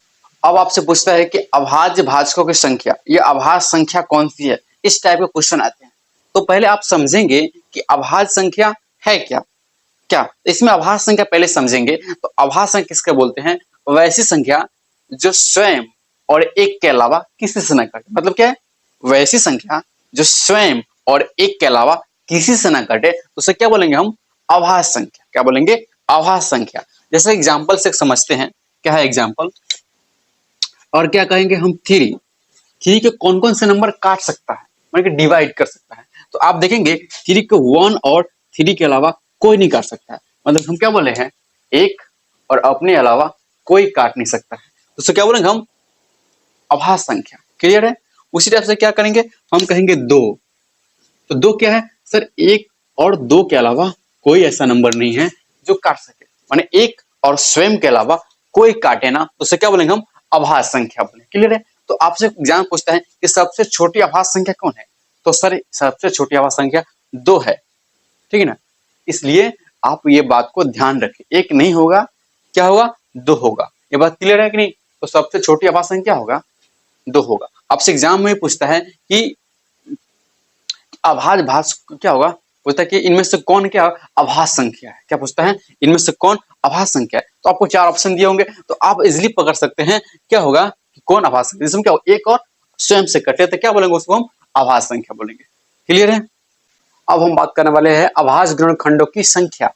अब आपसे पूछता है कि अभाज्य भाजकों की संख्या, ये अभाज्य संख्या कौन सी है, इस टाइप के क्वेश्चन आते हैं। तो पहले आप समझेंगे कि अभाज्य संख्या है क्या, इसमें अभाज्य संख्या पहले समझेंगे। तो अभाज्य संख्या किसके बोलते हैं, वैसी संख्या जो स्वयं और एक के अलावा किसी से न कटे, मतलब क्या है वैसी संख्या जो स्वयं और एक के अलावा किसी से न कटे, तो उसे क्या बोलेंगे हम अभाज्य संख्या, क्या बोलेंगे अभाज्य संख्या। जैसे एग्जांपल से समझते हैं, क्या है एग्जांपल, और क्या कहेंगे हम 3 के कौन कौन से नंबर काट सकता है, मतलब कि डिवाइड कर सकता है। तो आप देखेंगे 3 को 1 और 3 के अलावा कोई नहीं काट सकता है, मतलब हम क्या बोले हैं 1 और अपने अलावा कोई काट नहीं सकता है, तो उसे क्या बोलेंगे हम अभाज्य संख्या, क्लियर है। उसी टाइप से क्या करेंगे, हम कहेंगे 2, तो 2 क्या है सर 1 और 2 के अलावा कोई ऐसा नंबर नहीं है जो काट सके, माने 1 और स्वयं के अलावा कोई काटे ना, तो उसे क्या बोलेंगे हम अभाज्य संख्या बोले, क्लियर है। तो आपसे एग्जाम पूछता है कि सबसे छोटी अभाज्य संख्या कौन है, तो सर सबसे छोटी अभाज्य संख्या 2 है, ठीक है ना। इसलिए आप ये बात को ध्यान रखें, 1 नहीं होगा क्या होगा 2 होगा, ये बात क्लियर है कि नहीं। तो सबसे छोटी अभाज्य संख्या होगा 2 होगा। आपसे एग्जाम में पूछता है कि अभाज्य भाज्य क्या होगा, पूछता है कि इनमें से कौन क्या अभाज्य संख्या है, क्या पूछता है इनमें से कौन अभाज्य संख्या है। तो आपको 4 ऑप्शन दिए होंगे, तो आप इजिली पकड़ सकते हैं क्या होगा कि कौन अभाज्य संख्या, जिसमें क्या होगा 1 और स्वयं से कटे तो क्या बोलेंगे उसको हम अभाज्य संख्या बोलेंगे, क्लियर है। अब हम बात करने वाले हैं अभाज्य गुणनखंडों की संख्या,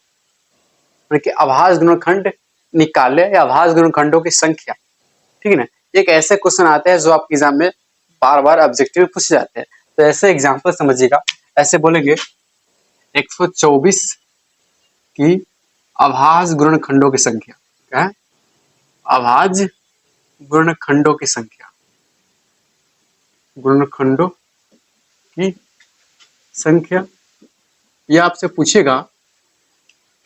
कि अभाज्य गुणनखंड निकाले या अभाज्य गुणनखंडों की संख्या, ठीक है ना। एक ऐसे क्वेश्चन आते हैं जो आपके एग्जाम में बार बार ऑब्जेक्टिव में पूछे जाते हैं। तो ऐसे एग्जांपल समझिएगा, ऐसे बोलेंगे 124 की अभाज्य गुणनखंडों की संख्या, क्या है अभाज्य गुणनखंडों की संख्या, गुणनखंडों की संख्या। यह आपसे पूछेगा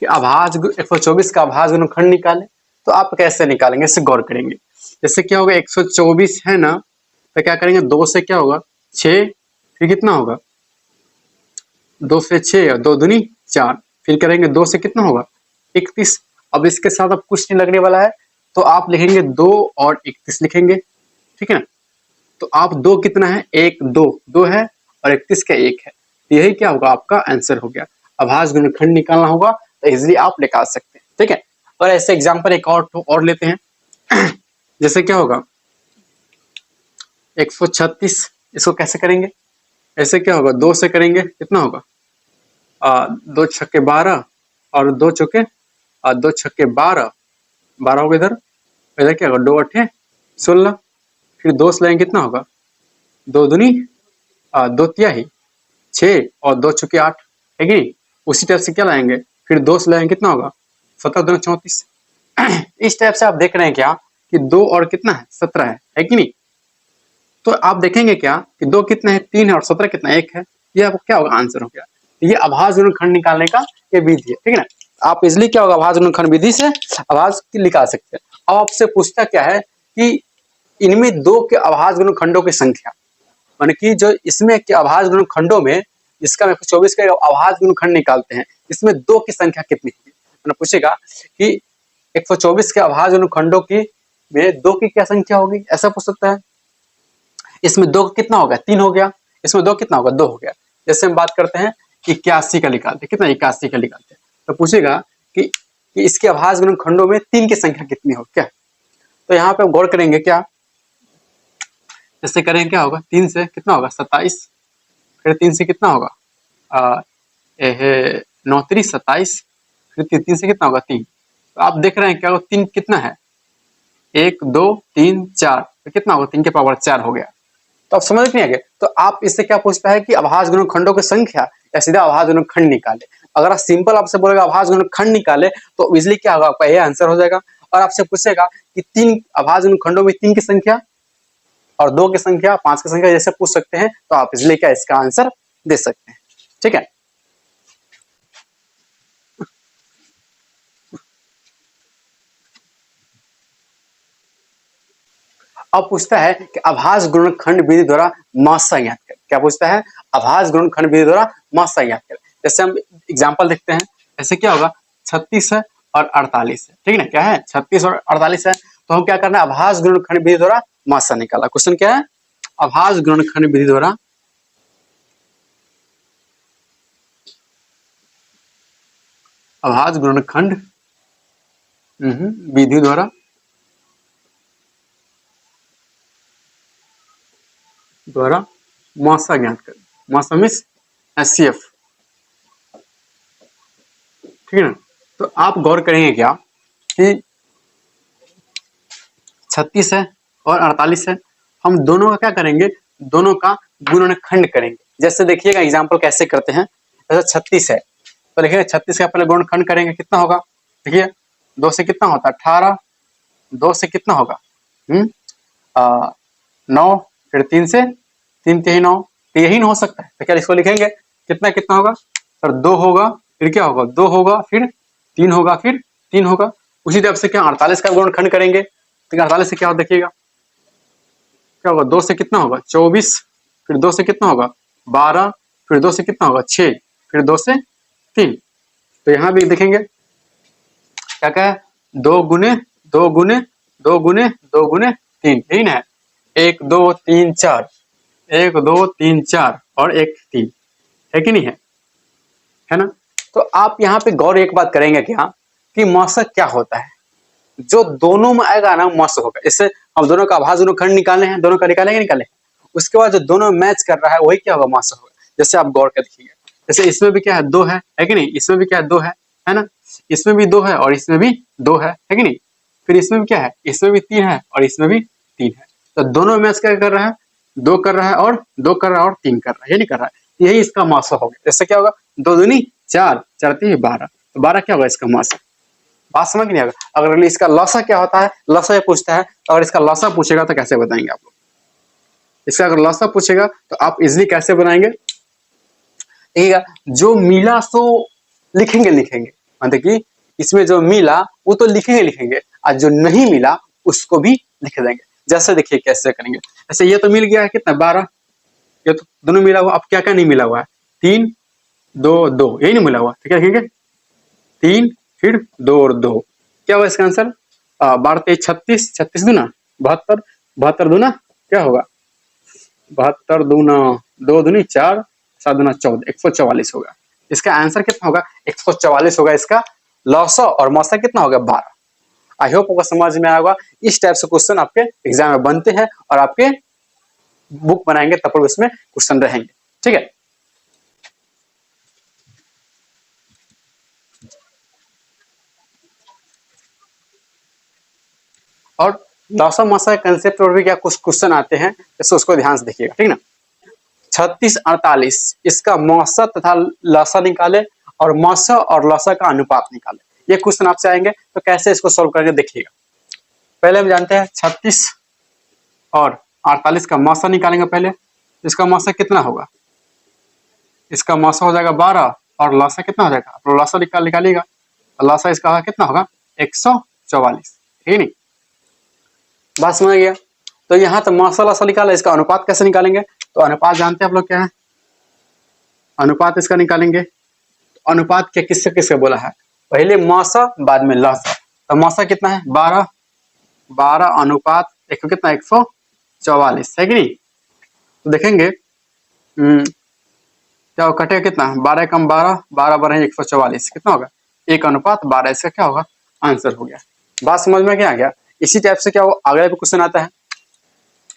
कि अभाज्य 124 का अभाज्य गुणनखंड निकाले, तो आप कैसे निकालेंगे इससे गौर करेंगे। जैसे क्या होगा 124 है ना, तो क्या करेंगे 2 से क्या होगा 6, फिर कितना होगा 2 से 6 और 2 दूनी 4, फिर करेंगे 2 से कितना होगा 31। अब इसके साथ अब कुछ नहीं लगने वाला है, तो आप लिखेंगे 2 और 31 लिखेंगे, ठीक है ना। तो आप 2 कितना है 1 2 है और 31 का 1 है, यही क्या होगा आपका आंसर हो गया। अभाज्य गुणनखंड निकालना होगा तो इजिली आप निकाल सकते हैं, ठीक है। और ऐसे एग्जाम्पल एक और लेते हैं जैसे क्या होगा 136, इसको कैसे करेंगे, ऐसे क्या होगा 2 से करेंगे कितना होगा 2 छक्के 12 और 2 चौके 2 छक्के 12 होगा इधर क्या होगा 2 8 16, फिर 2 से लाएंगे कितना होगा 2 दूनी 2 तिहाई 6 और 2 चौके 8 है कि नहीं। उसी टाइप से क्या लाएंगे फिर 2 से लाएंगे कितना होगा 17 दूनी 34। इस टाइप से आप देख रहे हैं क्या कि 2 और कितना है 17 है कि नहीं। तो आप देखेंगे क्या कि 2 कितना है 3 है और 17 कितना 1 है, ये आपको क्या होगा आंसर हो गया। ये अभाज्य गुणनखंड निकालने का ये विधि है, ठीक है ना। आप इजिली क्या होगा अभाज्य गुणनखंड विधि से अभाज्य निकाल सकते हैं। अब आपसे पूछता क्या है कि इनमें 2 के अभाज्य गुणनखंडों की संख्या, माने कि जो इसमें के अभाज्य गुणनखंडों में इसका 124 का अभाज्य गुणनखंड निकालते हैं, इसमें 2 की संख्या कितनी होगी। मैंने पूछेगा कि 124 के अभाज्य गुणनखंडों की में 2 की क्या संख्या होगी, ऐसा पूछ सकता है। इसमें 2 कितना होगा 3 हो गया, इसमें 2 कितना होगा 2 हो गया। जैसे हम बात करते हैं 81 का निकालते, कितना 81 का निकालते। तो पूछेगा कि इसके अभाज्य गुणनखंडों में 3 की संख्या कितनी हो क्या। तो यहाँ पे हम गौर करेंगे क्या, जैसे करेंगे क्या होगा, 3 से कितना होगा 27, फिर 3 से कितना होगा 9 3 27, फिर 3 से कितना होगा 3। तो आप देख रहे हैं क्या 3 कितना है 1 2 3 4, तो कितना होगा 3 के पावर 4 हो गया। तो आप समझ नहीं आगे। तो आप इससे क्या पूछता है कि अभाज्य गुणनखंडों की संख्या या सीधा अभाज्य गुणनखंड निकाले। अगर आप सिंपल आपसे बोलेगा अभाज्य गुणनखंड निकाले तो इजिली क्या होगा, आपका ये आंसर हो जाएगा। और आपसे पूछेगा कि 3 अभाज्य गुणनखंडों में 3 की संख्या और 2 की संख्या, 5 की संख्या, जैसे पूछ सकते हैं, तो आप इजिली क्या इसका आंसर दे सकते हैं। ठीक है। अब पूछता है कि अभाज्य गुणनखंड विधि द्वारा मात्रा ज्ञात करें। क्या पूछता है, अभाज्य गुणनखंड विधि द्वारा मात्रा ज्ञात करें। जैसे हम एग्जांपल देखते हैं, ऐसे क्या होगा 36 है और 48 है, ठीक है ना, क्या है 36 और 48 है। तो हम क्या करना है, अभाज्य गुणनखंड विधि द्वारा मात्रा निकाला। क्वेश्चन क्या है, अभाज्य गुणनखंड विधि द्वारा अभाज्य गुणनखंड विधि द्वारा मात्रा ज्ञात करें। मात्रा मीन्स HCF, ठीक है ना। तो आप गौर करेंगे क्या कि 36 है और 48 है, हम दोनों का क्या करेंगे, दोनों का गुणनखंड करेंगे। जैसे देखिएगा एग्जांपल कैसे करते हैं। जैसे 36 है तो लिखेंगे 36 का पहले गुणनखंड करेंगे, कितना होगा, देखिए 2 से कितना होता है 18, 2 से कितना होगा 9, फिर 3 से 3 3 9, तो यही ना हो सकता है। तो क्या इसको लिखेंगे कितना कितना होगा सर 2 होगा, फिर क्या होगा 2 होगा, फिर 3 होगा, फिर 3 होगा। उसी टाइप से क्या 48 का गुणनखंड करेंगे, तो 48 से क्या होगा देखिएगा, क्या होगा 2 से कितना होगा 24, फिर 2 से कितना होगा 12, फिर 2 से कितना होगा 6, फिर 2 से 3। तो यहाँ भी देखेंगे क्या क्या है 2 गुने 2 गुने 2 गुने 2 गुने 3, यही ना है 1 2 3 4, 1 2 3 4 और 1 3, है कि नहीं है ना। तो आप यहाँ पे गौर एक बात करेंगे क्या कि मौसक क्या होता है, जो दोनों में आएगा ना मौसक होगा। इससे हम दोनों का अभाज्य गुणनखंड निकाले हैं, दोनों का निकालेंगे निकाले, उसके बाद जो दोनों मैच कर रहा है वही क्या होगा मौसक होगा। जैसे आप गौर कर देखिएगा, जैसे इसमें भी क्या है 2 है कि नहीं, इसमें भी क्या है 2 है ना, इसमें भी 2 है और इसमें भी 2 है कि नहीं, फिर इसमें भी क्या है, इसमें भी 3 है और इसमें भी 3 है। तो दोनों मैच क्या कर रहा है, 2 कर रहा है और 2 कर रहा है और 3 कर रहा है, ये नहीं कर रहा है, यही इसका मौसक होगा। जैसे क्या होगा 2 दूनी 4, 4 3 12, तो 12 क्या होगा इसका मौसक। बात समझ नहीं आएगा। अगर इसका लसा क्या होता है, लसा पूछता है, तो अगर इसका लसा पूछेगा तो कैसे बताएंगे आप लोग। इसका अगर लसा पूछेगा तो आप इजिली कैसे बनाएंगे, देखिएगा जो मिला सो लिखेंगे मतलब कि इसमें जो मिला वो तो लिखेंगे और जो नहीं मिला उसको भी लिख देंगे। जैसे देखिए कैसे करेंगे, जैसे ये तो मिल गया है कितना 12, ये तो दोनों मिला हुआ, अब क्या क्या नहीं मिला हुआ है 3 2 2, यही नहीं मिला हुआ, तो क्या लिखेंगे 3 फिर 2 और 2, क्या होगा इसका आंसर 12 23 36, 36 दूना 72, 72 दूना क्या होगा 72 दूना 2 दूनी 4, 7 दूना 14, 144 होगा। इसका आंसर कितना होगा 144 होगा इसका लौसा, और मौसा कितना होगा 12। आई होप आपको समझ में आया होगा। इस टाइप से क्वेश्चन आपके एग्जाम में बनते हैं और आपके बुक बनाएंगे तब पर उसमें क्वेश्चन रहेंगे, ठीक है। और लौसा मौसा कंसेप्ट और भी क्या कुछ क्वेश्चन आते हैं, जैसे उसको ध्यान से देखिएगा, ठीक ना। 36 48 इसका मौसा तथा लौसा निकाले और मौसा और लौसा का अनुपात निकाले, ये क्वेश्चन आपसे आएंगे। तो कैसे इसको सॉल्व करके देखिएगा। पहले हम जानते हैं 36 और 48 का मौसा निकालेंगे। पहले इसका मौसा कितना होगा, इसका मौसा हो जाएगा 12 और लौसा कितना हो जाएगा, तो लौसा निकालिएगा, लौसा इसका कितना होगा 144, ठीक नहीं, बात समझ गया। तो यहाँ तो मौसा लौसा निकाला, इसका अनुपात कैसे निकालेंगे, तो अनुपात जानते हैं आप लोग क्या है, अनुपात इसका निकालेंगे। तो अनुपात क्या किससे किससे बोला है, पहले मौसा बाद में लौसा। तो मौसा कितना है 12, 12 अनुपात एक कितना 144, है कि नहीं। तो देखेंगे क्या होगा, कटेगा कितना, 12 कम 12, 12 12 144, कितना होगा 1:12, इसका क्या होगा आंसर हो गया। बात समझ में क्या आ गया। इसी टाइप से क्या हो अगला भी क्वेश्चन आता है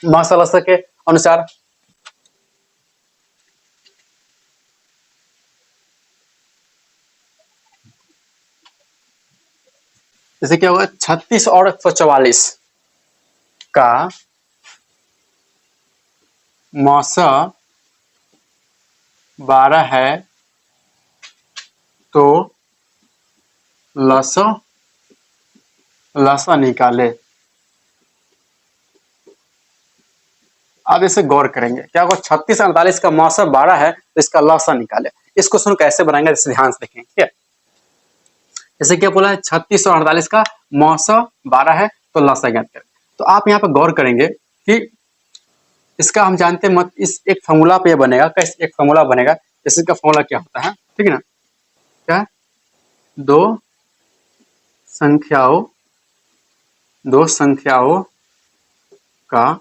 मास अवस्था के अनुसार। जैसे क्या होगा 36 और 144 का मौसा 12 है तो लसा निकाले। अब इसे गौर करेंगे, क्या होगा 36 48 का मौसा 12 है तो इसका लसा निकाले। इस क्वेश्चन को कैसे बनाएंगे जैसे ध्यान से देखेंगे, ठीक है। जैसे क्या बोला है 36 और 48 का मौसा 12 है तो लसा ज्ञात करें। तो आप यहाँ पे गौर करेंगे कि इसका हम जानते हैं मत इस एक फॉर्मूला पे बनेगा, कैसे एक फॉर्मूला बनेगा। जैसे इसका फॉर्मूला क्या होता है, ठीक है ना, क्या दो संख्याओं का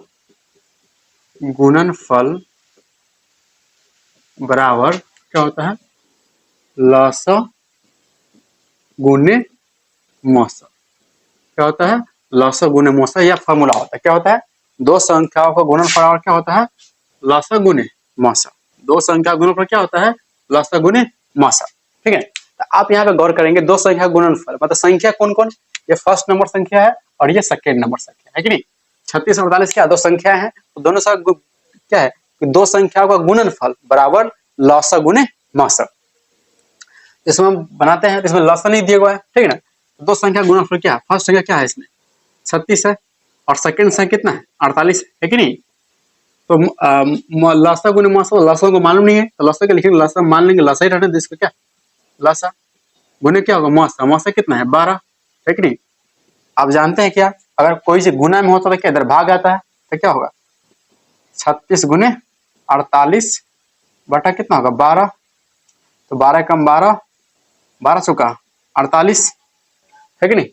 गुणनफल बराबर क्या होता है लसा गुने मौसा। क्या होता है लसा गुने मौसा, यह फॉर्मूला होता है। क्या होता है दो संख्याओं का गुणनफल बराबर क्या होता है लसा गुने मौसा। दो संख्या गुणनफल क्या होता है लसा गुने मौसा, ठीक है। तो आप यहाँ पे गौर करेंगे दो संख्या गुणनफल मतलब संख्या कौन कौन, ये फर्स्ट नंबर संख्या है और ये सेकेंड नंबर संख्या है कि नहीं। 36 और 48 क्या दो संख्या है तो दोनों का क्या है कि दो संख्याओं का गुणनफल बराबर लसा गुने मौसा। इसमें हम बनाते हैं तो इसमें लसा नहीं दिया हुआ है, ठीक है ना। दो संख्या गुणनफल क्या है, फर्स्ट संख्या क्या है इसमें 36 है और सेकंड संख्या कितना है 48 है कि नहीं। तो लसा गुने मौसा, लसा को मालूम नहीं है तो लसा के लिखेंगे लसा मान लेंगे लसा ही रहने दे इसको, क्या लसा गुने क्या होगा मौसा, मौसा कितना है 12 है कि नहीं। आप जानते हैं क्या अगर कोई चीज गुना में होता है तो क्या इधर भाग आता है तो क्या होगा 36 गुने 48 बटा कितना होगा 12, तो 12 कम 12, 12 चौका 48 है कि नहीं।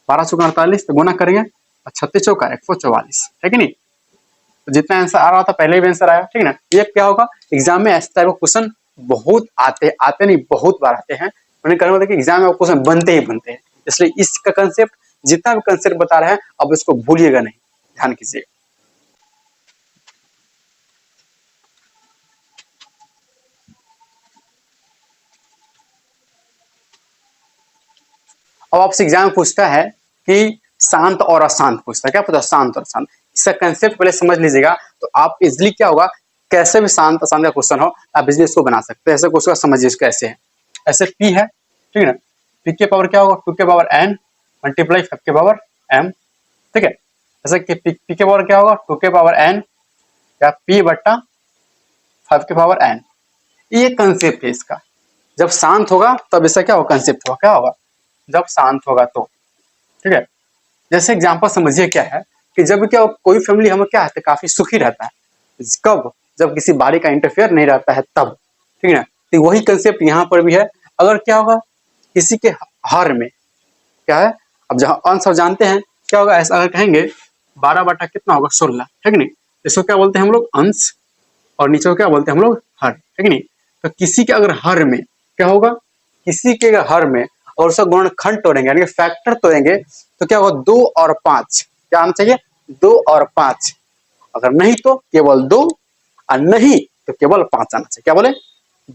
12 चौका 48 तो गुना करेंगे और 36 चौका 144 है कि नहीं। तो जितना आंसर आ रहा था पहले भी आंसर आया, ठीक है ना। ये क्या होगा एग्जाम में ऐसे टाइप का क्वेश्चन बहुत आते नहीं बहुत बार आते हैं। मैंने कहना मतलब कि एग्जाम में क्वेश्चन बनते ही बनते हैं, इसलिए इसका कंसेप्ट जितना भी कंसेप्ट बता रहे हैं अब इसको भूलिएगा नहीं, ध्यान कीजिएगा। अब आपसे एग्जाम पूछता है कि शांत और अशांत पूछता है, क्या पता शांत और अशांत, इसका कंसेप्ट पहले समझ लीजिएगा तो आप इजिली क्या होगा कैसे भी शांत अशांत का क्वेश्चन हो आप इजिली इसको बना सकते हैं। ऐसे क्वेश्चन समझिए कैसे है, ऐसे पी है ठीक है ना, पी के पावर क्या होगा 2 के पावर n मल्टीप्लाई 5 के पावर m, ठीक है। ऐसे पी के पावर क्या होगा 2 के पावर n या p बट्टा 5 के पावर n, ये कंसेप्ट है इसका। जब शांत होगा तब इसका क्या होगा कंसेप्ट होगा, क्या होगा जब शांत होगा तो, ठीक है। जैसे एग्जांपल समझिए क्या है कि जब क्या कोई फैमिली हमें क्या है काफी सुखी रहता है, कब जब किसी बाहरी का इंटरफेयर नहीं रहता है तब, ठीक है ना। तो वही कंसेप्ट यहाँ पर भी है। अगर क्या होगा किसी के हर में क्या है, अब जहां अंश सब जानते हैं क्या होगा ऐसा अगर कहेंगे 12 बटा कितना होगा 16, ठीक नहीं, इसको क्या बोलते हैं हम लोग अंश और नीचे को क्या बोलते हैं हम लोग हर, ठीक नहीं। तो किसी के अगर हर में क्या होगा किसी के हर में और उसका गुणनखंड तोड़ेंगे यानी कि फैक्टर तोड़ेंगे तो क्या होगा 2 और 5, क्या आना चाहिए 2 और 5, अगर नहीं तो केवल 2 और नहीं तो केवल 5 आना चाहिए। क्या बोले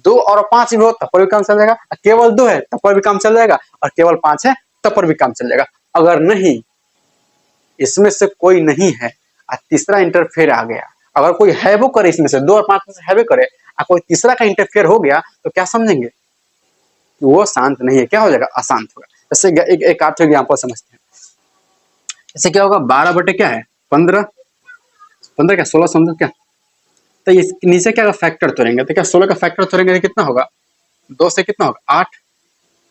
2 और 5 भी हो तब पर भी काम चल जाएगा, केवल 2 है तब पर भी काम चल जाएगा और केवल 5 है तब पर भी काम चल जाएगा। अगर नहीं इसमें से कोई नहीं है और तीसरा इंटरफेयर आ गया, अगर कोई है वो करे इसमें से 2 और 5 में से है वो करे और कोई तीसरा का इंटरफेयर हो गया तो क्या समझेंगे कि वो शांत नहीं है, क्या हो जाएगा अशांत होगा। जैसे एक आठ एग्जाम्पल समझते हैं, जैसे क्या होगा 12 बटे क्या है 15, 15 क्या 16 समझो क्या, तो इस नीचे क्या फैक्टर तोड़ेंगे तो क्या 16 का फैक्टर तोड़ेंगे तो कितना होगा 2 से कितना होगा 8,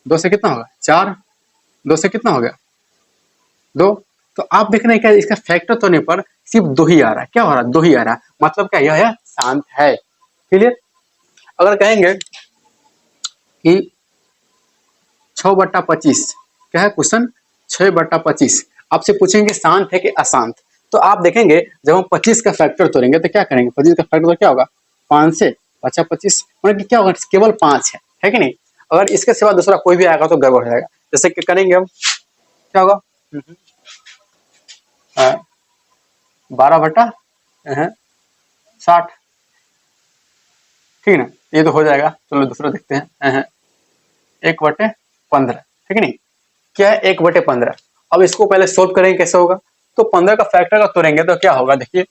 2 से कितना होगा 4, 2 से कितना हो गया 2। तो आप देख रहे हैं क्या इसका फैक्टर तोड़ने पर सिर्फ 2 ही आ रहा है, क्या हो रहा है 2 ही आ रहा है, मतलब क्या यह है शांत है। क्लियर। अगर कहेंगे कि 6 बट्टा 25 क्या है क्वेश्चन 6 बट्टा 25 आपसे पूछेंगे शांत है कि अशांत, तो आप देखेंगे जब हम 25 का फैक्टर तोड़ेंगे तो क्या करेंगे 25 का फैक्टर तो क्या होगा 5 से बचा 25, मतलब कि क्या होगा, केवल 5 है कि नहीं। अगर इसके सिवा दूसरा कोई भी आएगा तो गड़बड़ हो जाएगा। जैसे कि करेंगे हम, क्या होगा, 12/60, ठीक है ना, ये तो हो जाएगा। चलो दूसरा देखते हैं, 1/15, ठीक है नहीं, क्या है 1/15। अब इसको पहले सोल्व करेंगे, कैसे होगा, तो 15 का फैक्टर का तोड़ेंगे तो क्या होगा, देखिए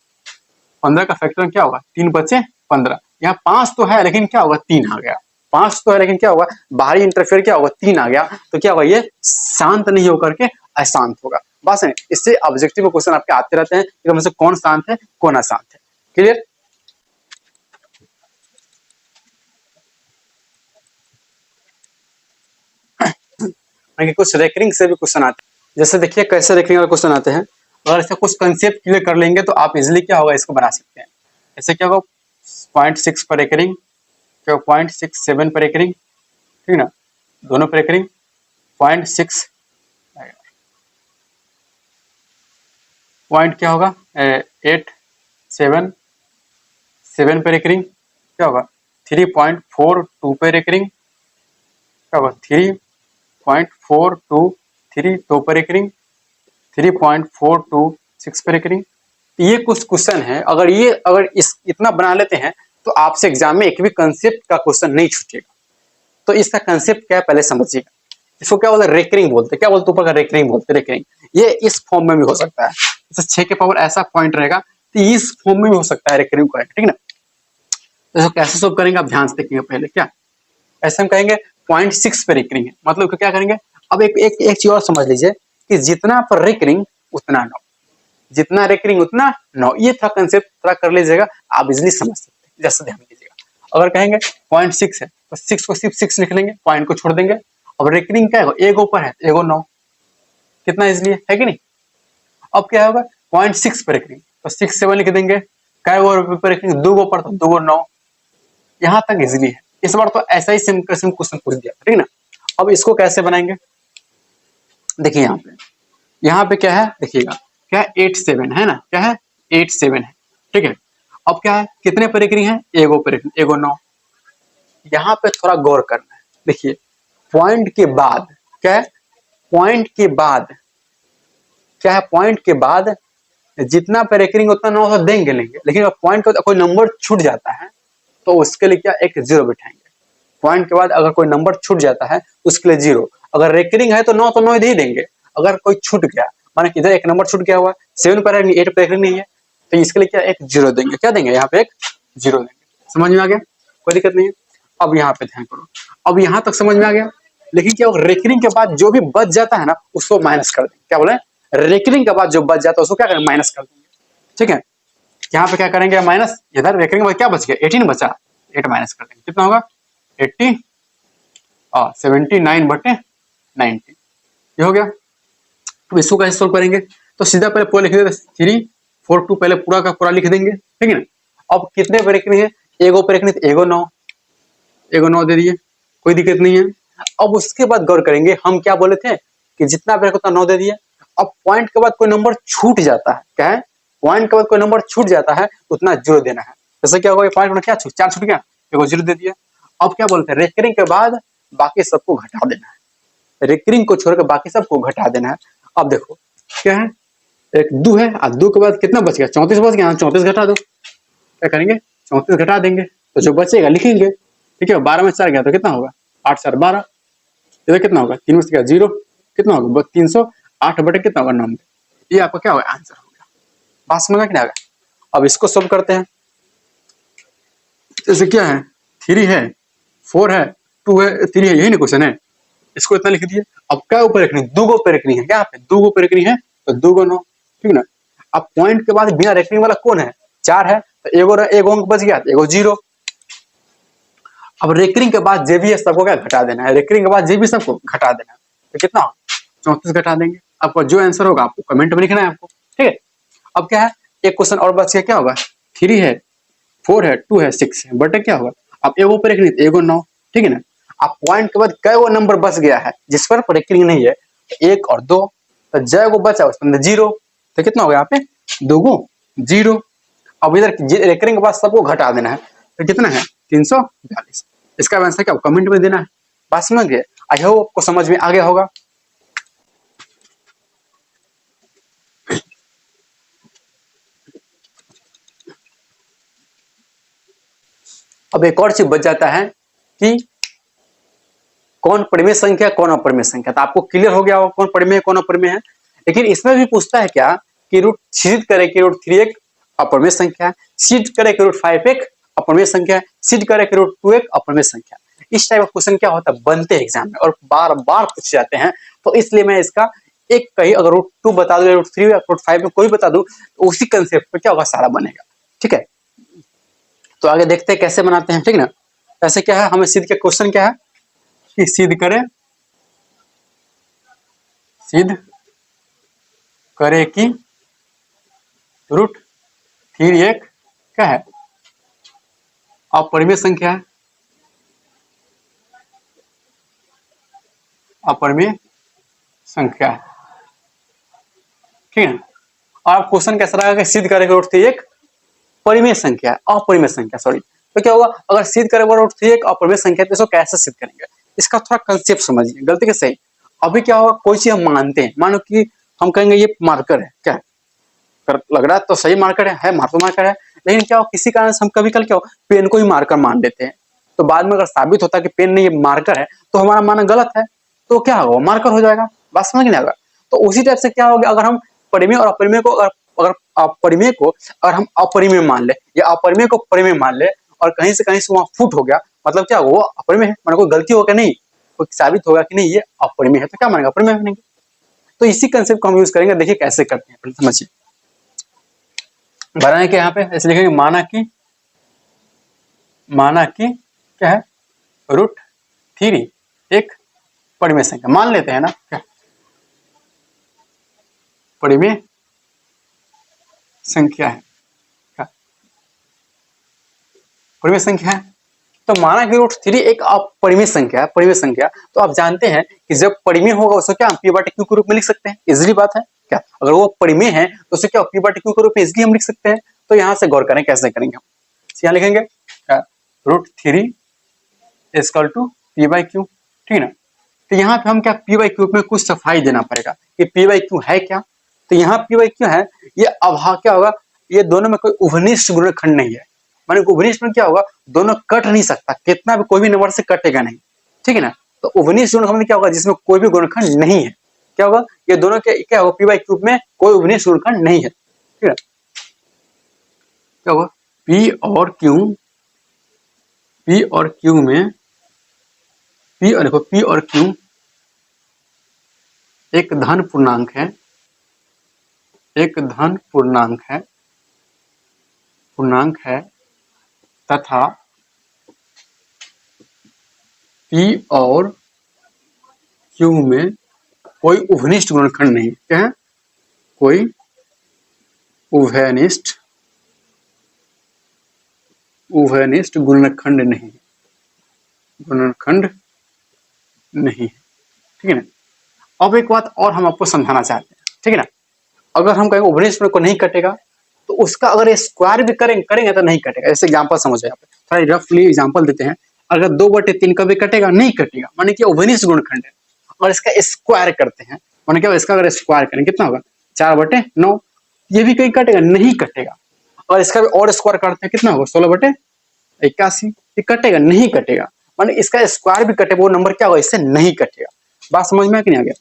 15 का फैक्टर क्या होगा, 3/15। यहाँ 5 तो है लेकिन क्या होगा, 3 आ गया। 5 तो है लेकिन क्या होगा, बाहरी इंटरफेयर क्या होगा, 3 आ गया, तो क्या होगा, ये शांत नहीं होकर के अशांत होगा। बस नहीं, इससे ऑब्जेक्टिव क्वेश्चन आपके आते रहते हैं कि मतलब कौन शांत है कौन अशांत है। क्लियर। कुछ रेकरिंग से भी क्वेश्चन आते हैं, जैसे देखिए कैसे रेकरिंग वाले क्वेश्चन आते हैं। अगर ऐसा कुछ कंसेप्ट क्लियर कर लेंगे तो आप इजिली क्या होगा, इसको बना सकते हैं। ऐसे क्या होगा, 0.6 पर रेकरिंग, क्या 0.67 पर रेकरिंग, ठीक ना, दोनों पर रेकरिंग 0.6 पॉइंट क्या होगा, 877 पे रेकरिंग, क्या होगा 3.42 पे रेकरिंग, क्या होगा 3.423 2 पे रेकरिंग, 3.426 पे रेकरिंग। ये कुछ क्वेश्चन है, अगर इस इतना बना लेते हैं तो आपसे एग्जाम में एक भी कंसेप्ट का क्वेश्चन नहीं छूटेगा। तो इसका कंसेप्ट क्या है पहले समझिएगा। इसको क्या बोलते हैं, रेकरिंग बोलते हैं। क्या बोलते हैं, ऊपर का रेकरिंग बोलते हैं, रेकरिंग। ये इस फॉर्म में भी हो सकता है, जैसे 6 के पावर ऐसा पॉइंट रहेगा तो इस फॉर्म में भी हो सकता है रेकरिंग पॉइंट, ठीक ना। तो कैसे सोल्व करेंगे आप ध्यान से देखिएगा पहले। क्या ऐसे हम कहेंगे 0.6 पे रेकरिंग है, मतलब क्या करेंगे, अब एक चीज और समझ लीजिए कि जितना पर रेकरिंग उतना 9, जितना रेकरिंग उतना 9। ये थोड़ा कंसेप्ट थोड़ा कर लीजिएगा, आप इजिली समझ सकते हैं। जैसे ध्यान दीजिएगा, अगर कहेंगे 0.6 है तो 6 को सिर्फ 6 लिख लेंगे, पॉइंट को छोड़ देंगे। अब रेकरिंग क्या है, एगो ऊपर है तो एगो 9, कितना इजिली है कि नहीं। अब क्या होगा 0.6 पर रेकरिंग तो 6 7 लिख देंगे, कै गो पर रेकरिंग, 2 गो पर तो 2 गो 9। यहाँ तक इजिली है। इस बार तो ऐसा ही सेम क्वेश्चन पूछ दिया, ठीक ना। अब इसको कैसे बनाएंगे, देखिए यहाँ पे क्या है, देखिएगा क्या है 87 है ना, क्या है 87 है, ठीक है। अब क्या है, कितने पर रेकरिंग है, एगो पर रेकरिंग, एगो 9। यहाँ पे थोड़ा गौर करना है, देखिए पॉइंट के बाद क्या है, पॉइंट के बाद क्या है, पॉइंट के बाद जितना पे रेकरिंग उतना 9 तो देंगे लेंगे, लेकिन अगर पॉइंट का कोई नंबर छूट जाता है तो उसके लिए क्या एक 0 बिठाएंगे। पॉइंट के बाद अगर कोई नंबर छूट जाता है उसके लिए 0। अगर रेकरिंग है तो 9 तो 9 ही देंगे। अगर कोई छूट गया, माने इधर एक नंबर छूट गया हुआ, 7 पर 8 पर रेकरिंग नहीं है, तो इसके लिए क्या एक 0 देंगे। क्या देंगे, यहाँ पे एक 0 देंगे। समझ में आ गया, कोई दिक्कत नहीं है। अब यहाँ पे ध्यान करो, अब यहाँ तक समझ में आ गया। लेकिन क्या रेकरिंग के बाद जो भी बच जाता है ना उसको माइनस कर देंगे। क्या बोले, रेकरिंग के बाद जो बच जाता है उसको क्या करेंगे, माइनस कर देंगे, ठीक है। यहाँ पे क्या करेंगे, माइनस, इधर रेकरिंग में क्या बच गया 18 बचा, 8 माइनस कर देंगे, कितना होगा 80 और 79/90, ये हो गया। अब इसको कैसे सोल्व करेंगे, तो सीधा पहले पूरा लिख देते, 342 पहले पूरा का पूरा लिख देंगे, ठीक है ना। अब कितने पे रेकरिंग है, एगो पे रेकरिंग, एगो 9, एगो 9 दे दिए, कोई दिक्कत नहीं है। अब उसके बाद गौर करेंगे, हम क्या बोले थे कि जितना पे उतना 9 दे दिए। अब पॉइंट के बाद कोई नंबर छूट जाता है, क्या है, पॉइंट के बाद कोई नंबर छूट जाता है उतना 0 देना है। जैसे क्या होगा, पॉइंट में क्या छूट, 4 छूट गया, एगो 0 दे दिया। अब क्या बोलते हैं, रेकरिंग के बाद बाकी सबको घटा देना है, रेकरिंग को छोड़कर बाकी सबको घटा देना है। अब देखो क्या है, एक 2 है और 2 के बाद कितना बच गया, 34 बच गया, 34 घटा दो। क्या करेंगे, 34 घटा देंगे तो जो बचेगा लिखेंगे, ठीक है। 12 में 4 गया तो कितना होगा, 8 4 12, इधर कितना होगा, 3 में से गया 0, कितना होगा 308 बटे कितना होगा 9। ये आपका क्या होगा, आंसर हो गया। बात समझ में क्या। अब इसको सोल्व करते हैं, जैसे क्या है 3 है 4 है 2 है 3 है, यही ना क्वेश्चन है। इसको इतना लिख दिए। अब क्या ऊपर रखनी, 2 गो पे रखनी है, क्या पे 2 गो पे रखनी है तो 2 गो 9, ठीक ना। अब पॉइंट के बाद बिना रेकरिंग वाला कौन है, 4 है, तो एगो अंक बच गया, एगो 0। अब रेकरिंग के बाद जे भी है सबको क्या घटा देना है, रेकरिंग के बाद जे भी सबको घटा देना है, तो कितना 34 घटा देंगे। आपका जो आंसर होगा आपको कमेंट में लिखना है आपको, ठीक है। अब क्या है, एक क्वेश्चन और बच गया, क्या होगा 3 है 4 है 2 है 6 है, बटे क्या होगा, अब एगो पे रेकरिंग एगो 9, ठीक है ना। अब पॉइंट के बाद कई वो नंबर बच गया है जिस पर रेकरिंग नहीं है, 1 और 2, तो जय को बचा उसमें 0, तो कितना हो गया यहाँ पे 2 गो 0। अब इधर रेकरिंग के बाद सबको घटा देना है, तो कितना है 342। इसका आंसर क्या कमेंट में देना है। बात समझ गए? आई होप आपको समझ में आ गया होगा। अब एक और चीज बच जाता है कि कौन परिमेय संख्या कौन अपरिमेय संख्या। तो आपको क्लियर हो गया होगा कौन परिमेय कौन अपरिमेय है। लेकिन इसमें भी पूछता है क्या कि सिद्ध करे कि √3 एक अपरिमेय संख्या है, सिद्ध करे कि √5 एक अपरिमेय संख्या है, सिद्ध करे कि √2 एक अपरिमेय संख्या है। इस टाइप का क्वेश्चन क्या होता है बनते हैं एग्जाम में और बार बार पूछ जाते हैं। तो इसलिए मैं इसका एक कहीं अगर √2 बता दू, √3 या √5 में कोई बता दू तो उसी कंसेप्ट पे क्या होगा सारा बनेगा। ठीक है, तो आगे देखते हैं कैसे बनाते हैं। ठीक ना, ऐसे क्या है हमें सिद्ध के क्वेश्चन क्या है कि सिद्ध करे कि √3 एक क्या है अपरिमेय संख्या है, अपरिमेय संख्या है। ठीक है, और क्वेश्चन कैसा रहेगा कि सिद्ध करेगा √3 एक परिमेय संख्या है, अपरिमेय संख्या सॉरी। तो क्या होगा अगर सिद्ध करेगा √3 एक अपरिमेय संख्या तो इसको कैसे सिद्ध करेंगे, इसका थोड़ा कंसेप्ट समझिए। गलती के सही। अभी क्या होगा कोई चीज हम मानते हैं, मानो कि हम कहेंगे ये मार्कर है, क्या लग रहा है तो सही मार्कर है मार्कर है। लेकिन क्या हो किसी कारण से हम कभी कल क्या हो पेन को ही मार्कर मान लेते हैं, तो बाद में अगर साबित होता है कि पेन नहीं ये मार्कर है तो हमारा मानना गलत है, तो क्या होगा मार्कर हो जाएगा। बात समझ नहीं आएगा। तो उसी टाइप से क्या होगा अगर हम परिमेय और अपरिमेय को अगर परिमेय को अगर हम अपरिमेय मान ले या अपरिमेय को परिमेय मान ले और कहीं से वहां फुट हो गया, मतलब क्या वो अपरिमेय है, मतलब कोई गलती होगा नहीं, कोई साबित होगा कि नहीं ये अपरिमेय है तो क्या मानेगा अपरिमेय मानेंगे। तो इसी कंसेप्ट को हम यूज करेंगे। देखिए कैसे करते हैं पहले समझिए। बनाने के यहाँ पे ऐसे लिखेंगे माना कि क्या है √3 एक परिमेय संख्या मान लेते हैं ना, क्या परिमेय संख्या है, क्या परिमेय संख्या है। तो माना कि √3 एक अपरिमेय संख्या है, परिमेय संख्या। तो आप जानते हैं कि जब परिमेय होगा उसको क्या हम p/q के रूप में लिख सकते हैं, इजीली बात है। क्या अगर वो परिमेय है तो उसे क्या p/q के रूप में इजीली हम लिख सकते हैं। तो यहाँ से गौर करें कैसे करेंगे हम। यहाँ लिखेंगे √3 = p/q। ठीक है ना, तो यहाँ पे हम क्या p/q में कुछ सफाई देना पड़ेगा कि p/q है क्या। तो यहाँ p/q है ये अभाव क्या होगा, ये दोनों में कोई उभनिष्ठ गुणनखंड नहीं है। माने उभनिष्ठ में क्या होगा दोनों कट नहीं सकता, कितना भी कोई भी नंबर से कटेगा नहीं। ठीक है ना, तो उभनिष्ठ गुणनखंड में क्या होगा जिसमें कोई भी गुणनखंड नहीं है, क्या होगा ये दोनों के क्या होगा p/q में कोई उभनिष्ठ गुणनखंड नहीं है। ठीक है, क्या होगा p और q में p और q एक धन पूर्णांक है, तथा p और q में कोई उभनिष्ठ गुणनखंड नहीं। क्या है कोई उभयनिष्ठ गुणनखंड नहीं, ठीक है ना। अब एक बात और हम आपको समझाना चाहते हैं। ठीक है ना, अगर हम कहेंगे उभयनिष्ठ को नहीं कटेगा तो उसका अगर स्क्वायर भी करेंगे तो नहीं कटेगा। जैसे एग्जांपल समझो, यहाँ पे थोड़ा रफली एग्जांपल देते हैं। अगर 2/3 का भी कटेगा नहीं कटेगा, माने कि उभयनिष्ठ गुणनखंड है। और इसका स्क्वायर करते हैं, माने क्या इसका अगर स्क्वायर करें कितना होगा 4/9, ये भी कहीं कटेगा नहीं कटेगा। और इसका भी और स्क्वायर करते हैं कितना होगा 16/81, ये कटेगा नहीं कटेगा। माने इसका स्क्वायर भी कटे वो नंबर क्या होगा इससे नहीं कटेगा। बात समझ में आ कि नहीं आ गया।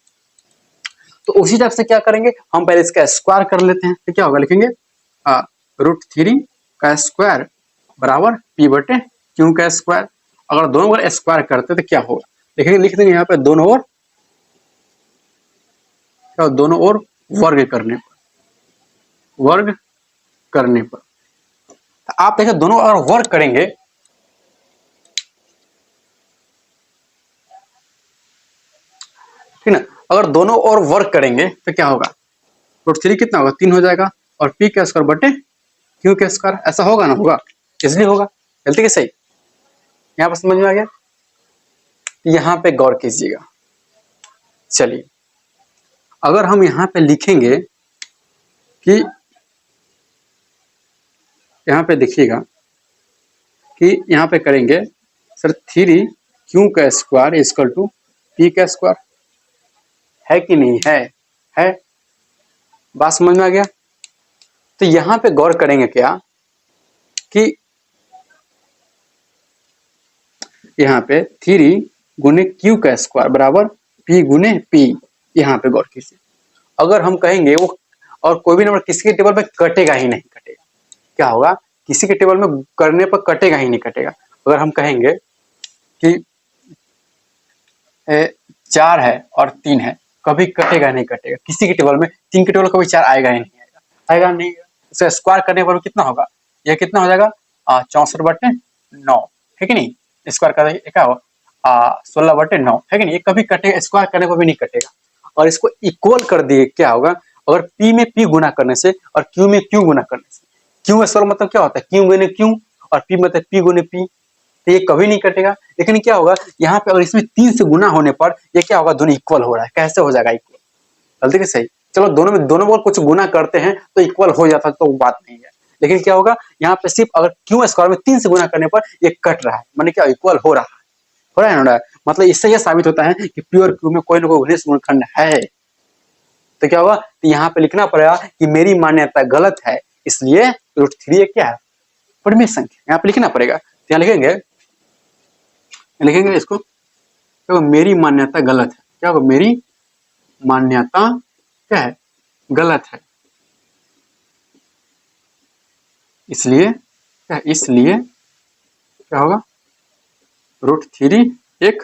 तो उसी टाइप से क्या करेंगे हम पहले इसका स्क्वायर कर लेते हैं। तो क्या होगा लिखेंगे √3 का स्क्वायर बराबर p/q का स्क्वायर। अगर दोनों का स्क्वायर करते तो क्या होगा लिखेंगे, लिख देंगे यहाँ पे दोनों ओर वर्ग करने पर। तो आप देखें दोनों अगर वर्ग करेंगे ठीक ना, अगर दोनों ओर वर्ग करेंगे तो क्या होगा √3 कितना होगा 3 हो जाएगा और p का स्क्वायर बटे q का स्क्वायर, ऐसा होगा ना, होगा इसलिए होगा। गलती के सही, यहाँ पर समझ में आ गया। यहाँ पे गौर कीजिएगा। चलिए अगर हम यहाँ पे लिखेंगे कि यहाँ पे देखिएगा कि यहाँ पे करेंगे सर 3q का स्क्वायर इक्वल टू p का स्क्वायर, है कि नहीं है बात समझ में आ गया। तो यहाँ पे गौर करेंगे क्या कि यहाँ पे 3 गुने q का स्क्वायर बराबर p गुने p, यहाँ पे गौर कीजिए। अगर हम कहेंगे वो और कोई भी नंबर किसी के टेबल में कटेगा ही नहीं कटेगा, क्या होगा किसी के टेबल में करने पर कटेगा ही नहीं कटेगा। अगर हम कहेंगे कि 4 है और 3 है, कभी कटेगा नहीं कटेगा, किसी के टेबल में 3 के टेबल कभी 4 आएगा ही नहीं आएगा नहीं। इसका स्क्वायर करने पर कितना होगा, यह कितना हो जाएगा 64/9, है कि नहीं। स्क्वायर का क्या होगा 16/9, है कि नहीं। ये कभी कटेगा, स्क्वायर करने पर भी नहीं कटेगा। और इसको इक्वल कर दिए, क्या होगा अगर p में p गुना करने से और q में q गुना करने से, q स्क्वायर मतलब क्या होता है q गुने q और p मतलब p गुने p, तो ये कभी नहीं कटेगा। लेकिन क्या होगा यहाँ पे अगर इसमें 3 से गुना होने पर ये क्या होगा दोनों इक्वल हो रहा है, कैसे हो जाएगा इक्वल, गलती के सही। चलो दोनों को कुछ गुना करते हैं तो इक्वल हो जाता है, तो बात नहीं है। लेकिन क्या होगा यहाँ पे सिर्फ अगर क्यू स्क्वायर में 3 से गुना करने पर ये कट रहा है, माने क्या इक्वल हो रहा है ना। मतलब इससे यह साबित होता है कि प्योर क्यू में कोई ना कोई घनिष्ठ गुणनखंड है। तो क्या होगा तो यहाँ पे लिखना पड़ेगा कि मेरी मान्यता गलत है, इसलिए √3 क्या है परिमेय संख्या, यहाँ पे लिखना पड़ेगा। तो यहाँ लिखेंगे इसको, तो मेरी मान्यता गलत है, क्या होगा मेरी मान्यता क्या है गलत है, इसलिए क्या होगा √3 एक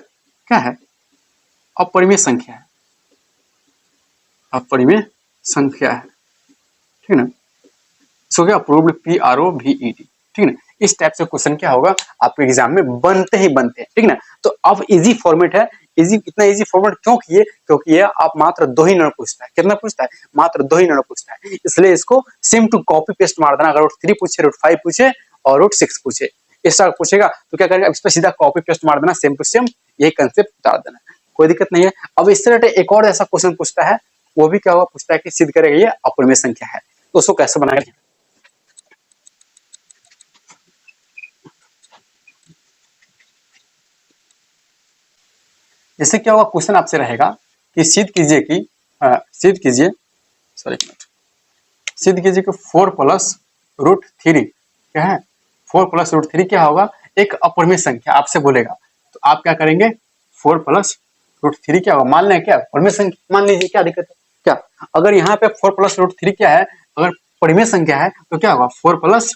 क्या है अपरिमेय संख्या है, अपरिमेय संख्या है, ठीक है ना। इसको क्या प्रूव्ड PROVED, ठीक है ना। इस टाइप से क्वेश्चन क्या होगा आपके एग्जाम में बनते हैं, ठीक है ना। तो अब इजी फॉर्मेट है, इतना इजी फॉर्मेट क्यों किए, क्योंकि ये आप मात्र 2 ही नंबर पूछता है, कितना पूछता है मात्र 2 ही नंबर पूछता है, इसलिए इसको सेम टू कॉपी पेस्ट मार देना। अगर √3 पूछे √5 पूछे और √6 पूछे इस तरह पूछेगा तो क्या करेगा इस पर सीधा कॉपी पेस्ट मार देना, सेम टू सेम यही कंसेप्ट डाल देना, कोई दिक्कत नहीं है। अब इस तरह एक और ऐसा क्वेश्चन पूछता है, वो भी क्या हुआ पूछता है कि सिद्ध करेगा ये अपरिमेय संख्या है, तो उसको कैसे बनाएगा। इससे क्या होगा क्वेश्चन आपसे रहेगा कि सिद्ध कीजिए कि सिद्ध कीजिए कि 4 + √3 क्या है 4 + √3 क्या होगा एक अपरिमेय संख्या आपसे बोलेगा, तो आप क्या करेंगे 4 + √3 क्या होगा मान लें क्या परिमेय संख्या मान लीजिए, क्या दिक्कत है क्या। अगर यहाँ पे 4 + √3 क्या है अगर परिमेय संख्या है तो क्या होगा 4 +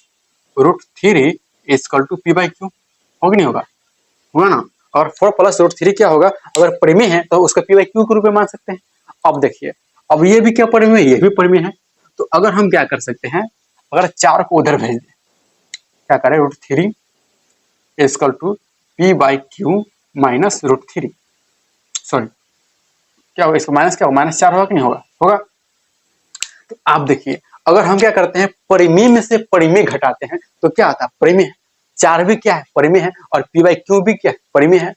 √3 = p/q, होगा नहीं होगा ना। और 4 + √3 क्या होगा अगर परिमेय है तो उसका p/q के रूप में मान सकते हैं। अब देखिए अब ये भी क्या परिमेय है, ये भी परिमेय है, तो अगर हम क्या कर सकते हैं अगर 4 को उधर भेज दें, क्या करें √3 = p/q - √3, सॉरी क्या होगा इसका माइनस क्या होगा -4 होगा कि नहीं होगा। तो आप देखिए अगर हम क्या करते हैं परिमेय में से परिमेय घटाते हैं तो क्या आता है परिमेय, 4 भी क्या है परिमेय है और p/q भी क्या है परिमेय है,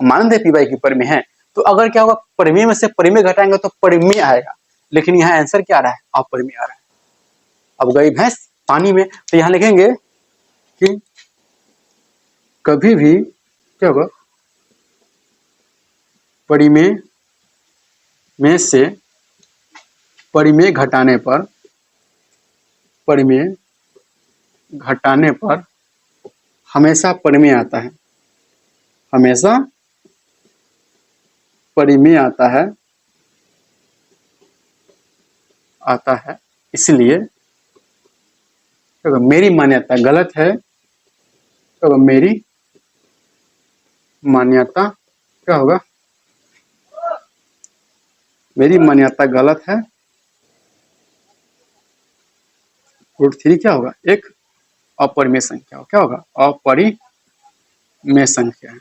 मान दे p/q परिमेय है। तो अगर क्या होगा परिमेय में से परिमेय घटाएंगे तो परिमेय आएगा, लेकिन यहाँ आंसर क्या आ रहा है अपरिमेय आ रहा है। अब गई भैंस पानी में, तो यहाँ लिखेंगे कि कभी भी क्या होगा परिमेय में से परिमेय घटाने पर हमेशा परिमेय आता है, हमेशा परिमेय आता है, इसलिए मेरी मान्यता गलत है, तो मेरी मान्यता क्या होगा मेरी मान्यता गलत है, √3 क्या होगा एक अपरिमेय संख्या, क्या होगा अपरिमेय संख्या है।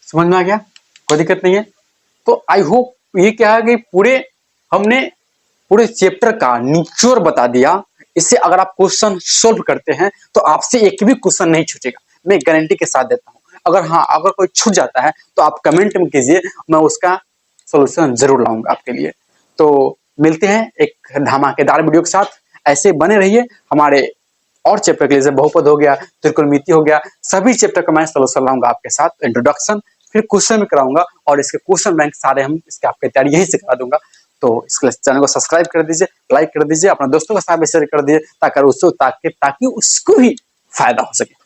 समझ में आ गया, कोई दिक्कत नहीं है। तो आई होप ये क्या है कि हमने पूरे चैप्टर का निचोड़ बता दिया। इससे अगर आप क्वेश्चन सोल्व करते हैं तो आपसे एक भी क्वेश्चन नहीं छूटेगा, मैं गारंटी के साथ देता हूं। अगर कोई छूट जाता है तो आप कमेंट में कीजिए, मैं उसका सोल्यूशन जरूर लाऊंगा आपके लिए। तो मिलते हैं एक धमाकेदार वीडियो के साथ। ऐसे बने रहिए। हमारे और चैप्टर के लिए, जैसे बहुपद हो गया, त्रिकोणमिति हो गया, सभी चैप्टर का मैं सोल्यूशन लाऊंगा आपके साथ। इंट्रोडक्शन, फिर क्वेश्चन में कराऊंगा और इसके क्वेश्चन बैंक सारे हम इसके आपके तैयारी यहीं से करा दूंगा। तो इसके चैनल को सब्सक्राइब कर दीजिए, लाइक कर दीजिए, अपने दोस्तों के साथ भी शेयर कर दीजिए ताकि उसको भी फायदा हो सके।